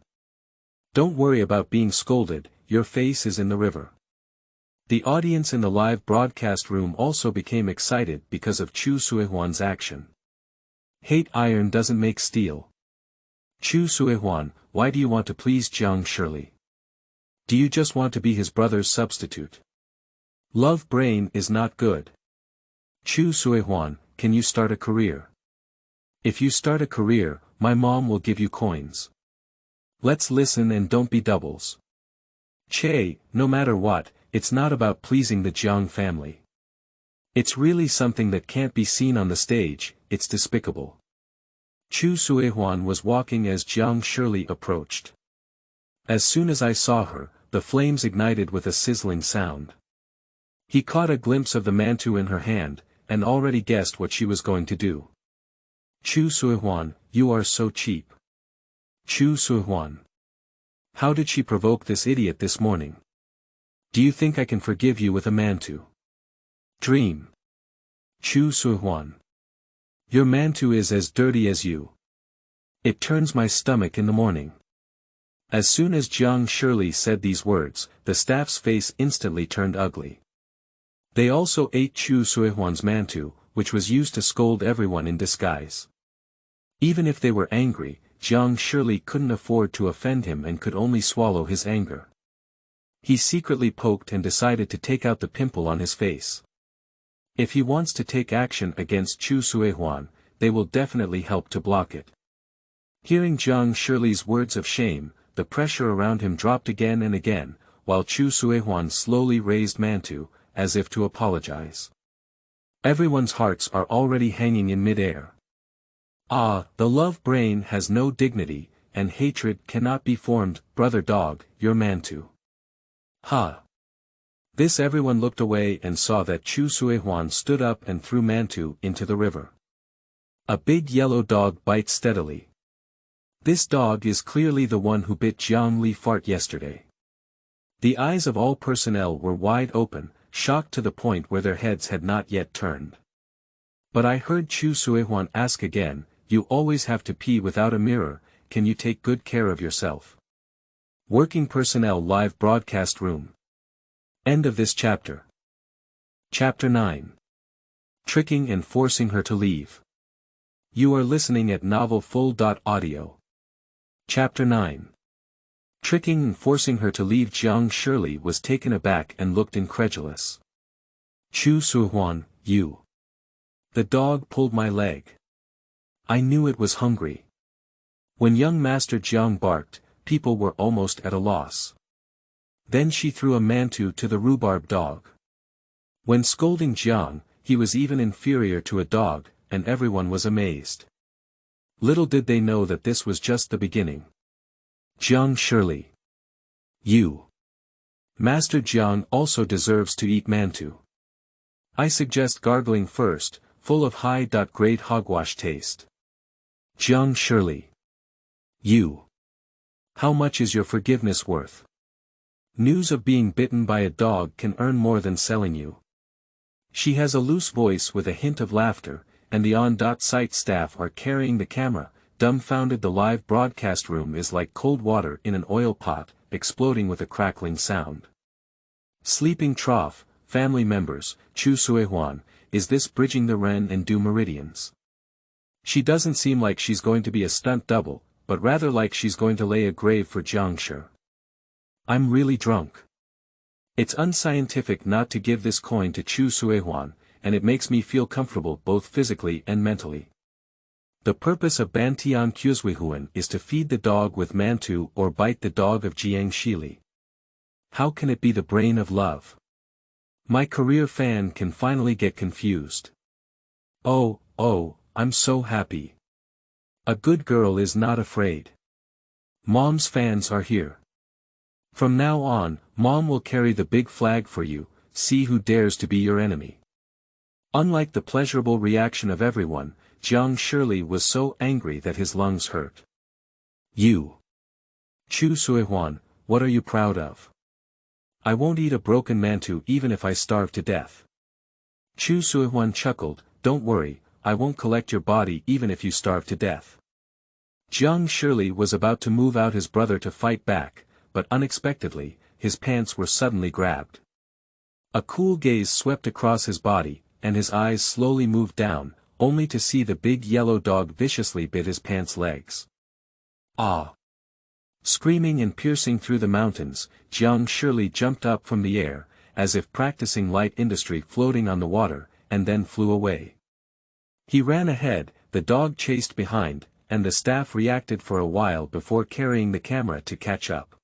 Don't worry about being scolded, your face is in the river. The audience in the live broadcast room also became excited because of Chu Suihuan's action. Hate iron doesn't make steel. Chu Suihuan, why do you want to please Jiang Shirley? Do you just want to be his brother's substitute? Love brain is not good. Chu Suihuan, can you start a career? If you start a career, my mom will give you coins. Let's listen and don't be doubles. Che, no matter what, it's not about pleasing the Jiang family. It's really something that can't be seen on the stage, it's despicable. Chu Suihuan was walking as Jiang Shirley approached. As soon as I saw her, the flames ignited with a sizzling sound. He caught a glimpse of the mantu in her hand, and already guessed what she was going to do. Chu Suihuan, you are so cheap. Chu Suihuan. How did she provoke this idiot this morning? Do you think I can forgive you with a mantu? Dream. Chu Suihuan. Your mantu is as dirty as you. It turns my stomach in the morning. As soon as Jiang Shirley said these words, the staff's face instantly turned ugly. They also ate Chu Suihuan's mantu, which was used to scold everyone in disguise. Even if they were angry, Jiang Shirley couldn't afford to offend him and could only swallow his anger. He secretly poked and decided to take out the pimple on his face. If he wants to take action against Chu Suihuan, they will definitely help to block it. Hearing Jiang Shirley's words of shame, the pressure around him dropped again and again, while Chu Suihuan slowly raised mantu, as if to apologize. Everyone's hearts are already hanging in mid-air. Ah, the love brain has no dignity, and hatred cannot be formed, brother dog, your mantu. Ha! This everyone looked away and saw that Chu Suihuan stood up and threw mantu into the river. A big yellow dog bites steadily. This dog is clearly the one who bit Jiang Li fart yesterday. The eyes of all personnel were wide open, shocked to the point where their heads had not yet turned. But I heard Chu Suihuan ask again, you always have to pee without a mirror, can you take good care of yourself? Working Personnel Live Broadcast Room. End of this chapter. Chapter 9. Tricking and Forcing Her to Leave. You are listening at novelfull.audio. Chapter 9. Tricking and forcing her to leave. Jiang Shirley was taken aback and looked incredulous. Chu Suihuan, you. The dog pulled my leg. I knew it was hungry. When young Master Jiang barked, people were almost at a loss. Then she threw a mantu to the rhubarb dog. When scolding Jiang, he was even inferior to a dog, and everyone was amazed. Little did they know that this was just the beginning. Jiang Shirley. You. Master Jiang also deserves to eat mantu. I suggest gargling first, full of high-grade hogwash taste. Jiang Shirley. You. How much is your forgiveness worth? News of being bitten by a dog can earn more than selling you. She has a loose voice with a hint of laughter, and the on-site staff are carrying the camera. Dumbfounded. The live broadcast room is like cold water in an oil pot, exploding with a crackling sound. Sleeping trough, family members, Chu Suihuan, is this bridging the Ren and Du meridians? She doesn't seem like she's going to be a stunt double, but rather like she's going to lay a grave for Jiangshi. I'm really drunk. It's unscientific not to give this coin to Chu Suihuan, and it makes me feel comfortable both physically and mentally. The purpose of Bantian Quzwihuan is to feed the dog with mantu or bite the dog of Jiang Shili. How can it be the brain of love? My career fan can finally get confused. Oh, I'm so happy. A good girl is not afraid. Mom's fans are here. From now on, Mom will carry the big flag for you, see who dares to be your enemy. Unlike the pleasurable reaction of everyone, Jiang Shirley was so angry that his lungs hurt. You. Chu Suihuan, what are you proud of? I won't eat a broken mantu even if I starve to death. Chu Suihuan chuckled, don't worry, I won't collect your body even if you starve to death. Jiang Shirley was about to move out his brother to fight back, but unexpectedly, his pants were suddenly grabbed. A cool gaze swept across his body, and his eyes slowly moved down, only to see the big yellow dog viciously bit his pants legs. Ah! Screaming and piercing through the mountains, Jiang Shirley jumped up from the air, as if practicing light industry floating on the water, and then flew away. He ran ahead, the dog chased behind, and the staff reacted for a while before carrying the camera to catch up.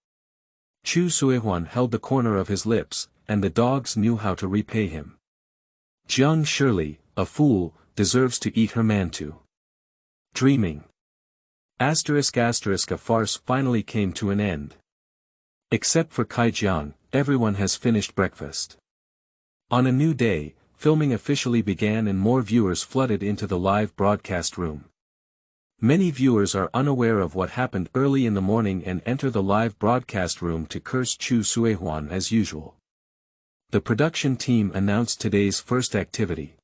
Chu Suihuan held the corner of his lips, and the dogs knew how to repay him. Jiang Shirley, a fool, deserves to eat her mantu. Dreaming. ****, a farce finally came to an end. Except for Kai Jiang, everyone has finished breakfast. On a new day, filming officially began and more viewers flooded into the live broadcast room. Many viewers are unaware of what happened early in the morning and enter the live broadcast room to curse Chu Suihuan as usual. The production team announced today's first activity.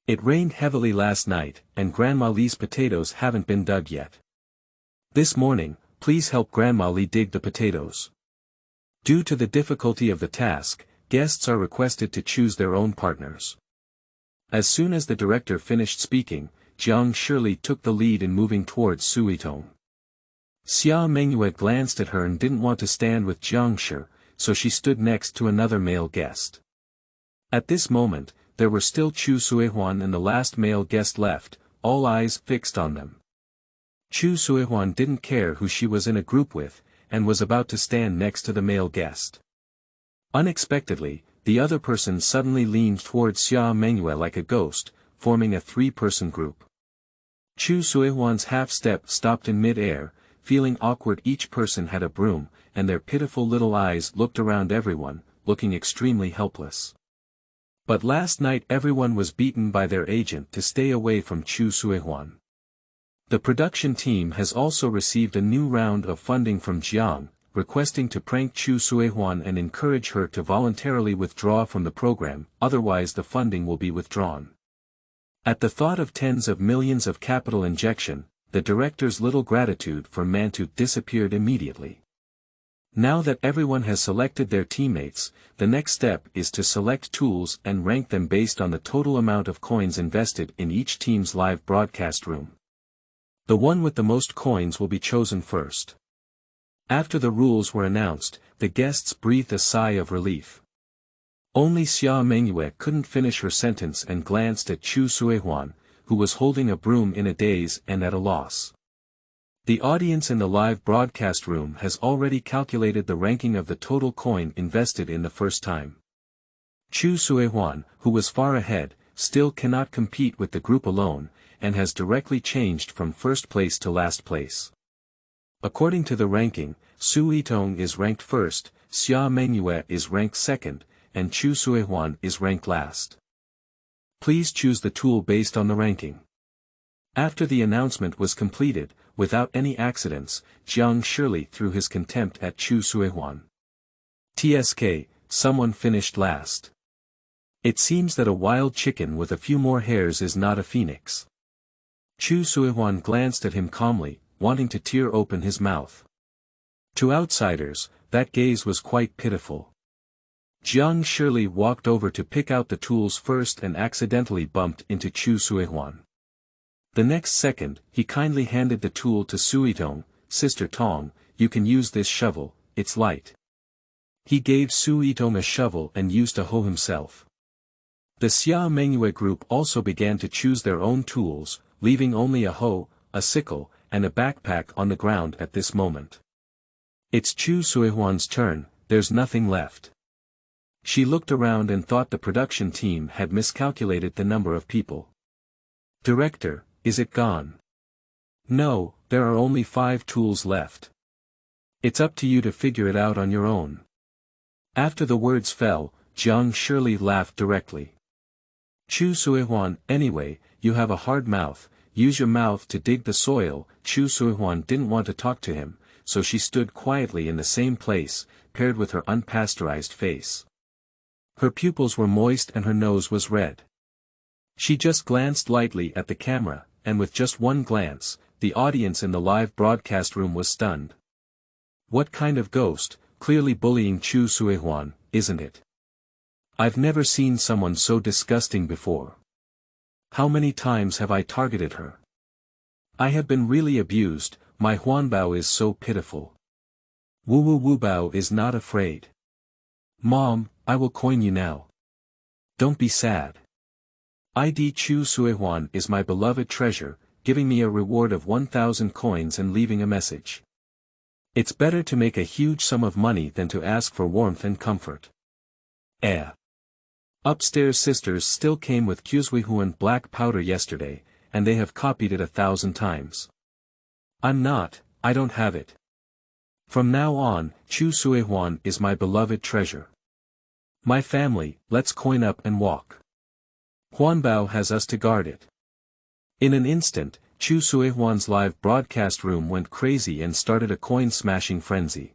It rained heavily last night, and Grandma Lee's potatoes haven't been dug yet. This morning, please help Grandma Lee dig the potatoes. Due to the difficulty of the task, guests are requested to choose their own partners. As soon as the director finished speaking, Jiang Shirley took the lead in moving towards Su Yitong. Xia Mengyue glanced at her and didn't want to stand with Jiang Shi, so she stood next to another male guest. At this moment, there were still Chu Suihuan and the last male guest left, all eyes fixed on them. Chu Suihuan didn't care who she was in a group with, and was about to stand next to the male guest. Unexpectedly, the other person suddenly leaned towards Xia Mengyue like a ghost, forming a three-person group. Chu Suihuan's half-step stopped in mid-air, feeling awkward. Each person had a broom, and their pitiful little eyes looked around everyone, looking extremely helpless. But last night everyone was beaten by their agent to stay away from Chu Suihuan. The production team has also received a new round of funding from Jiang, requesting to prank Chu Suihuan and encourage her to voluntarily withdraw from the program, otherwise the funding will be withdrawn. At the thought of tens of millions of capital injection, the director's little gratitude for Mantu disappeared immediately. Now that everyone has selected their teammates, the next step is to select tools and rank them based on the total amount of coins invested in each team's live broadcast room. The one with the most coins will be chosen first. After the rules were announced, the guests breathed a sigh of relief. Only Xia Mengyue couldn't finish her sentence and glanced at Chu Suihuan, who was holding a broom in a daze and at a loss. The audience in the live broadcast room has already calculated the ranking of the total coin invested in the first time. Chu Suihuan, who was far ahead, still cannot compete with the group alone, and has directly changed from first place to last place. According to the ranking, Su Yitong is ranked first, Xia Mengyue is ranked second, and Chu Suihuan is ranked last. Please choose the tool based on the ranking. After the announcement was completed, without any accidents, Jiang Shirley threw his contempt at Chu Suihuan. TSK, someone finished last. It seems that a wild chicken with a few more hairs is not a phoenix. Chu Suihuan glanced at him calmly, wanting to tear open his mouth. To outsiders, that gaze was quite pitiful. Jiang Shirley walked over to pick out the tools first and accidentally bumped into Chu Suihuan. The next second, he kindly handed the tool to Su Yitong. Sister Tong, you can use this shovel, it's light. He gave Su Yitong a shovel and used a hoe himself. The Xia Mengyue group also began to choose their own tools, leaving only a hoe, a sickle, and a backpack on the ground at this moment. It's Chu Suihuan's turn, there's nothing left. She looked around and thought the production team had miscalculated the number of people. Director, is it gone? No, there are only 5 tools left. It's up to you to figure it out on your own. After the words fell, Jiang Shirley laughed directly. Chu Suihuan, anyway, you have a hard mouth, use your mouth to dig the soil. Chu Suihuan didn't want to talk to him, so she stood quietly in the same place, paired with her unpasteurized face. Her pupils were moist and her nose was red. She just glanced lightly at the camera, and with just one glance, the audience in the live broadcast room was stunned. What kind of ghost, clearly bullying Chu Suihuan, isn't it? I've never seen someone so disgusting before. How many times have I targeted her? I have been really abused, my Huanbao is so pitiful. Wu Bao is not afraid. Mom, I will coin you now. Don't be sad. ID Chu Suihuan is my beloved treasure, giving me a reward of 1,000 coins and leaving a message. It's better to make a huge sum of money than to ask for warmth and comfort. Upstairs sisters still came with Quzhuihuan black powder yesterday, and they have copied it 1,000 times. I don't have it. From now on, Chu Suihuan is my beloved treasure. My family, let's coin up and walk. Huanbao has us to guard it. In an instant, Chu Suihuan's live broadcast room went crazy and started a coin-smashing frenzy.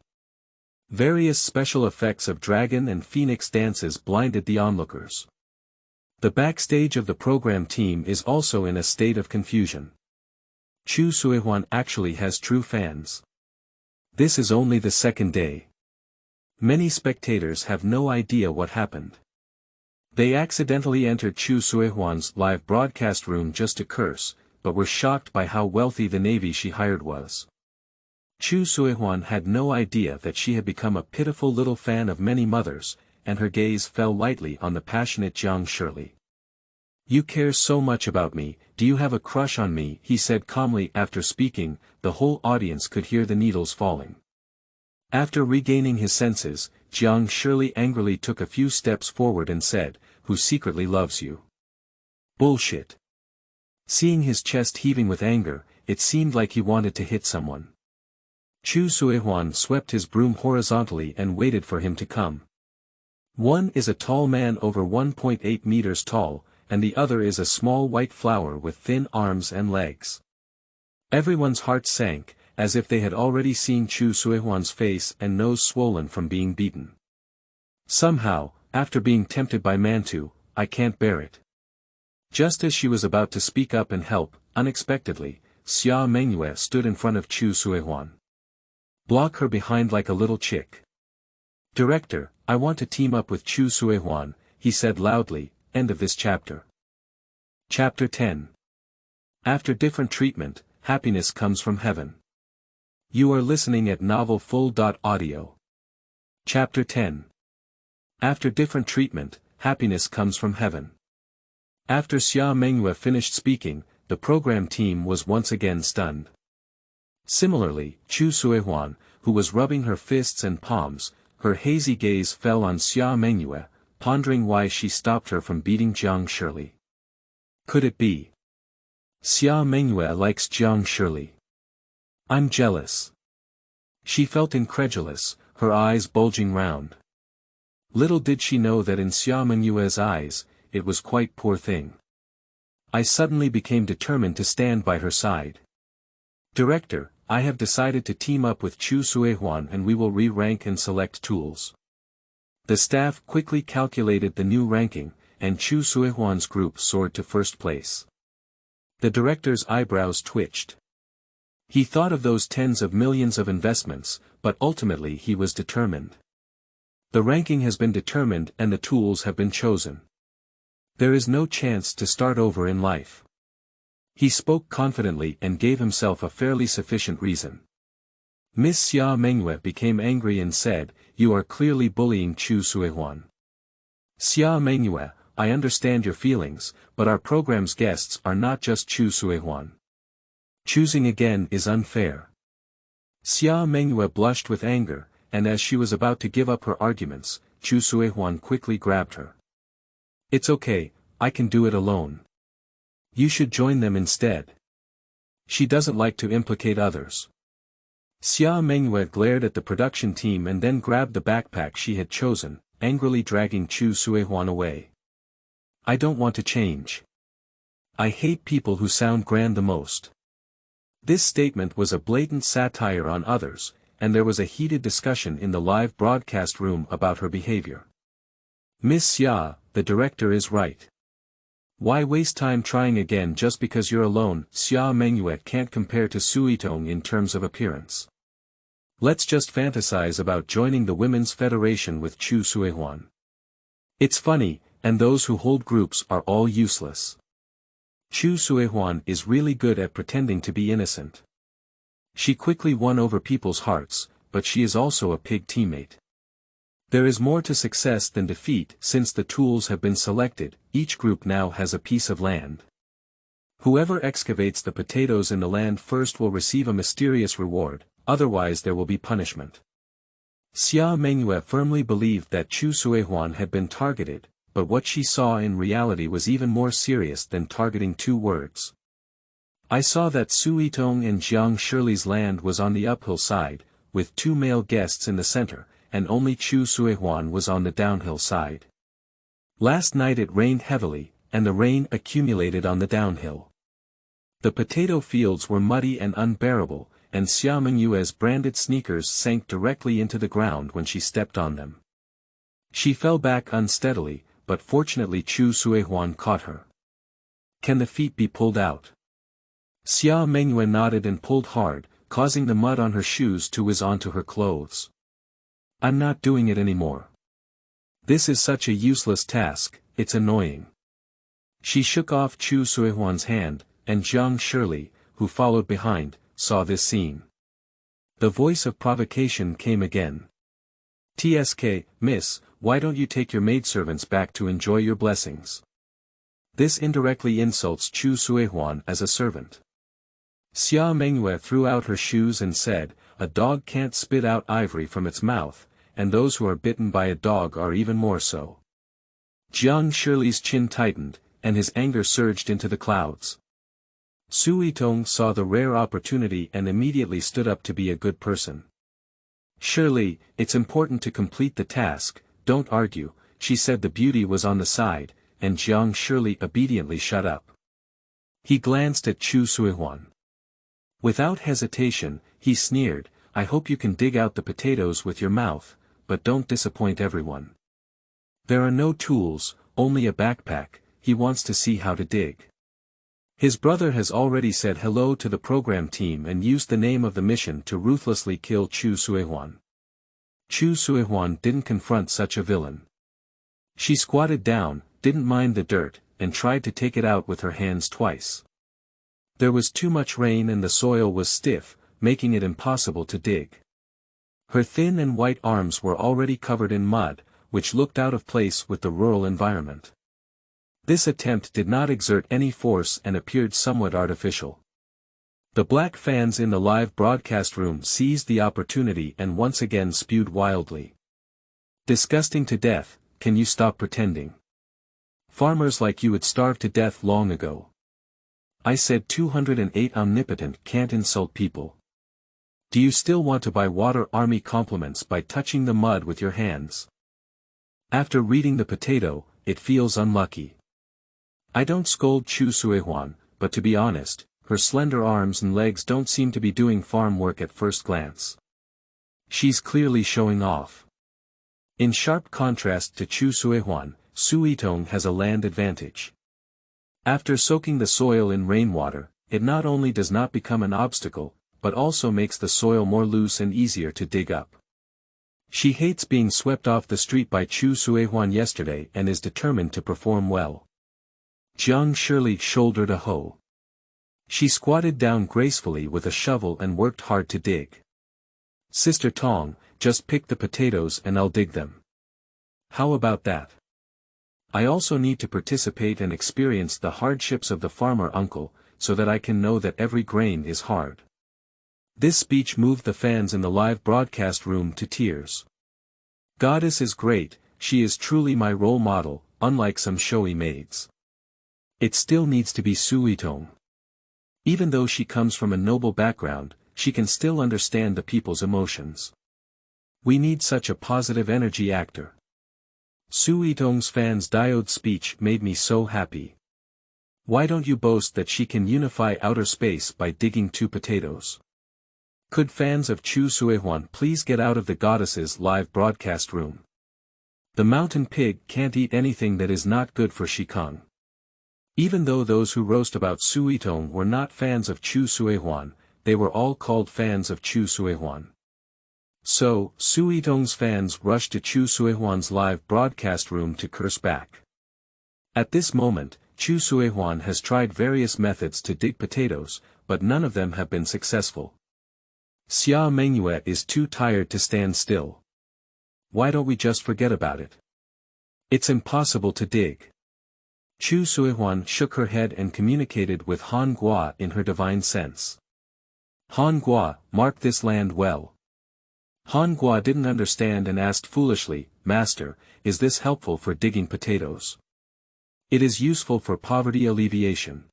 Various special effects of dragon and phoenix dances blinded the onlookers. The backstage of the program team is also in a state of confusion. Chu Suihuan actually has true fans. This is only the second day. Many spectators have no idea what happened. They accidentally entered Chu Suihuan's live broadcast room just to curse, but were shocked by how wealthy the navy she hired was. Chu Suihuan had no idea that she had become a pitiful little fan of many mothers, and her gaze fell lightly on the passionate Jiang Shirley. "You care so much about me, do you have a crush on me?" he said calmly. After speaking, the whole audience could hear the needles falling. After regaining his senses, Jiang Shirley angrily took a few steps forward and said, "Who secretly loves you?" "Bullshit." Seeing his chest heaving with anger, it seemed like he wanted to hit someone. Chu Suihuan swept his broom horizontally and waited for him to come. One is a tall man over 1.8 meters tall, and the other is a small white flower with thin arms and legs. Everyone's heart sank, as if they had already seen Chu Suihuan's face and nose swollen from being beaten. Somehow, after being tempted by Mantu, I can't bear it. Just as she was about to speak up and help, unexpectedly, Xia Mengyue stood in front of Chu Suihuan. "Block her behind like a little chick." "Director, I want to team up with Chu Suihuan," he said loudly. End of this chapter. Chapter 10. After different treatment, happiness comes from heaven. You are listening at novelfull.audio. Chapter 10. After different treatment, happiness comes from heaven. After Xia Mengyue finished speaking, the program team was once again stunned. Similarly, Chu Suihuan, who was rubbing her fists and palms, her hazy gaze fell on Xia Mengyue, pondering why she stopped her from beating Jiang Shirley. Could it be? Xia Mengyue likes Jiang Shirley. I'm jealous. She felt incredulous, her eyes bulging round. Little did she know that in Xia Mengyue's eyes, it was quite poor thing. I suddenly became determined to stand by her side. "Director, I have decided to team up with Chu Suihuan and we will re-rank and select tools." The staff quickly calculated the new ranking, and Chu Suihuan's group soared to first place. The director's eyebrows twitched. He thought of those tens of millions of investments, but ultimately he was determined. The ranking has been determined and the tools have been chosen. There is no chance to start over in life. He spoke confidently and gave himself a fairly sufficient reason. Miss Xia Mengyue became angry and said, "You are clearly bullying Chu Suihuan." "Xia Mengyue, I understand your feelings, but our program's guests are not just Chu Suihuan. Choosing again is unfair." Xia Mengyue blushed with anger, and as she was about to give up her arguments, Chu Suihuan quickly grabbed her. "It's okay, I can do it alone. You should join them instead. She doesn't like to implicate others." Xia Mengyue glared at the production team and then grabbed the backpack she had chosen, angrily dragging Chu Suihuan away. "I don't want to change. I hate people who sound grand the most." This statement was a blatant satire on others, and there was a heated discussion in the live broadcast room about her behavior. "Miss Xia, the director is right. Why waste time trying again just because you're alone?" Xia Mengyue can't compare to Suitong in terms of appearance. Let's just fantasize about joining the Women's Federation with Chu Suihuan. It's funny, and those who hold groups are all useless. Chu Suihuan is really good at pretending to be innocent. She quickly won over people's hearts, but she is also a pig teammate. There is more to success than defeat. Since the tools have been selected, each group now has a piece of land. Whoever excavates the potatoes in the land first will receive a mysterious reward, otherwise there will be punishment. Xia Mengyue firmly believed that Chu Suihuan had been targeted, but what she saw in reality was even more serious than targeting two words. "I saw that Suitong and Jiang Shirley's land was on the uphill side, with two male guests in the center, and only Chu Suihuan was on the downhill side. Last night it rained heavily, and the rain accumulated on the downhill. The potato fields were muddy and unbearable, and Xia Mengyue's branded sneakers sank directly into the ground when she stepped on them. She fell back unsteadily, but fortunately Chu Suihuan caught her. Can the feet be pulled out?" Xia Mengyue nodded and pulled hard, causing the mud on her shoes to whiz onto her clothes. I'm not doing it anymore. This is such a useless task, it's annoying. She shook off Chu Suihuan's hand, and Jiang Shirley, who followed behind, saw this scene. The voice of provocation came again. "Tsk, miss, why don't you take your maidservants back to enjoy your blessings?" This indirectly insults Chu Suihuan as a servant. Xia Mengyue threw out her shoes and said, "A dog can't spit out ivory from its mouth, and those who are bitten by a dog are even more so." Jiang Shirley's chin tightened, and his anger surged into the clouds. Su Yitong saw the rare opportunity and immediately stood up to be a good person. "Shirley, it's important to complete the task, don't argue," she said. The beauty was on the side, and Jiang Shirley obediently shut up. He glanced at Chu Suihuan. Without hesitation, he sneered, "I hope you can dig out the potatoes with your mouth, but don't disappoint everyone. There are no tools, only a backpack, he wants to see how to dig." His brother has already said hello to the program team and used the name of the mission to ruthlessly kill Chu Suihuan. Chu Suihuan didn't confront such a villain. She squatted down, didn't mind the dirt, and tried to take it out with her hands twice. There was too much rain and the soil was stiff, making it impossible to dig. Her thin and white arms were already covered in mud, which looked out of place with the rural environment. This attempt did not exert any force and appeared somewhat artificial. The black fans in the live broadcast room seized the opportunity and once again spewed wildly. "Disgusting to death, can you stop pretending? Farmers like you would starve to death long ago. I said 208 omnipotent can't insult people. Do you still want to buy water army compliments by touching the mud with your hands? After reading the potato, it feels unlucky." I don't scold Chu Suihuan, but to be honest, her slender arms and legs don't seem to be doing farm work at first glance. She's clearly showing off. In sharp contrast to Chu Suihuan, Su Yitong has a land advantage. After soaking the soil in rainwater, it not only does not become an obstacle, but also makes the soil more loose and easier to dig up. She hates being swept off the street by Chu Suihuan yesterday and is determined to perform well. Jiang Shirley shouldered a hoe. She squatted down gracefully with a shovel and worked hard to dig. "Sister Tong, just pick the potatoes and I'll dig them. How about that? I also need to participate and experience the hardships of the farmer uncle, so that I can know that every grain is hard." This speech moved the fans in the live broadcast room to tears. "Goddess is great, she is truly my role model, unlike some showy maids. It still needs to be Su Yitong. Even though she comes from a noble background, she can still understand the people's emotions. We need such a positive energy actor." Su Yitong's fans' diode speech made me so happy. Why don't you boast that she can unify outer space by digging 2 potatoes? Could fans of Chu Suihuan please get out of the goddess's live broadcast room? The mountain pig can't eat anything that is not good for Shikang. Even though those who roast about Su Yitong were not fans of Chu Suihuan, they were all called fans of Chu Suihuan. So, Su Yitong's fans rushed to Chu Suihuan's live broadcast room to curse back. At this moment, Chu Suihuan has tried various methods to dig potatoes, but none of them have been successful. Xia Mengyue is too tired to stand still. Why don't we just forget about it? It's impossible to dig. Chu Suihuan shook her head and communicated with Han Gua in her divine sense. Han Gua, mark this land well. Han Gua didn't understand and asked foolishly, "Master, is this helpful for digging potatoes?" "It is useful for poverty alleviation.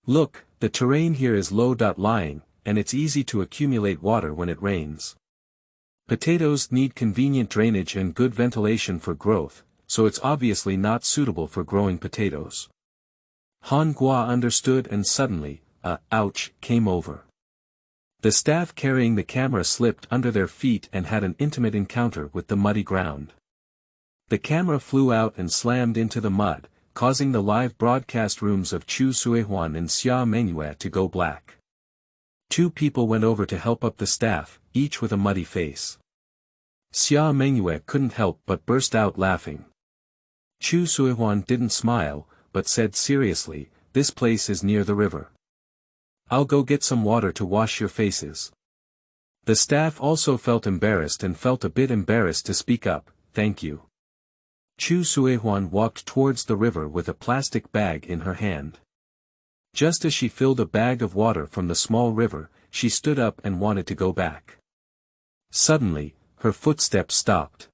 Look, the terrain here is low-lying, and it's easy to accumulate water when it rains. Potatoes need convenient drainage and good ventilation for growth, so it's obviously not suitable for growing potatoes." Han Gua understood and suddenly, ouch, came over. The staff carrying the camera slipped under their feet and had an intimate encounter with the muddy ground. The camera flew out and slammed into the mud, causing the live broadcast rooms of Chu Suihuan and Xia Mengyue to go black. 2 people went over to help up the staff, each with a muddy face. Xia Mengyue couldn't help but burst out laughing. Chu Suihuan didn't smile, but said seriously, "This place is near the river. I'll go get some water to wash your faces." The staff also felt embarrassed and felt a bit embarrassed to speak up, "Thank you." Chu Suihuan walked towards the river with a plastic bag in her hand. Just as she filled a bag of water from the small river, she stood up and wanted to go back. Suddenly, her footsteps stopped.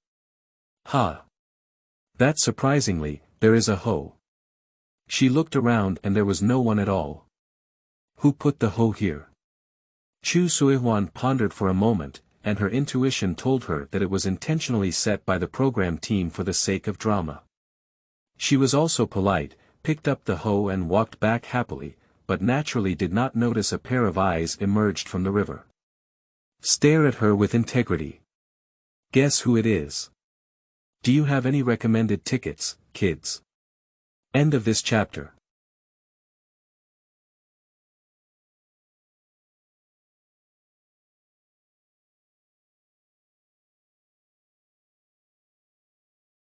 "Ha! That surprisingly, there is a hoe." She looked around and there was no one at all. "Who put the hoe here?" Chu Suihuan pondered for a moment, and her intuition told her that it was intentionally set by the program team for the sake of drama. She was also polite, picked up the hoe and walked back happily, but naturally did not notice a pair of eyes emerged from the river. "Stare at her with integrity. Guess who it is? Do you have any recommended tickets, kids?" End of this chapter.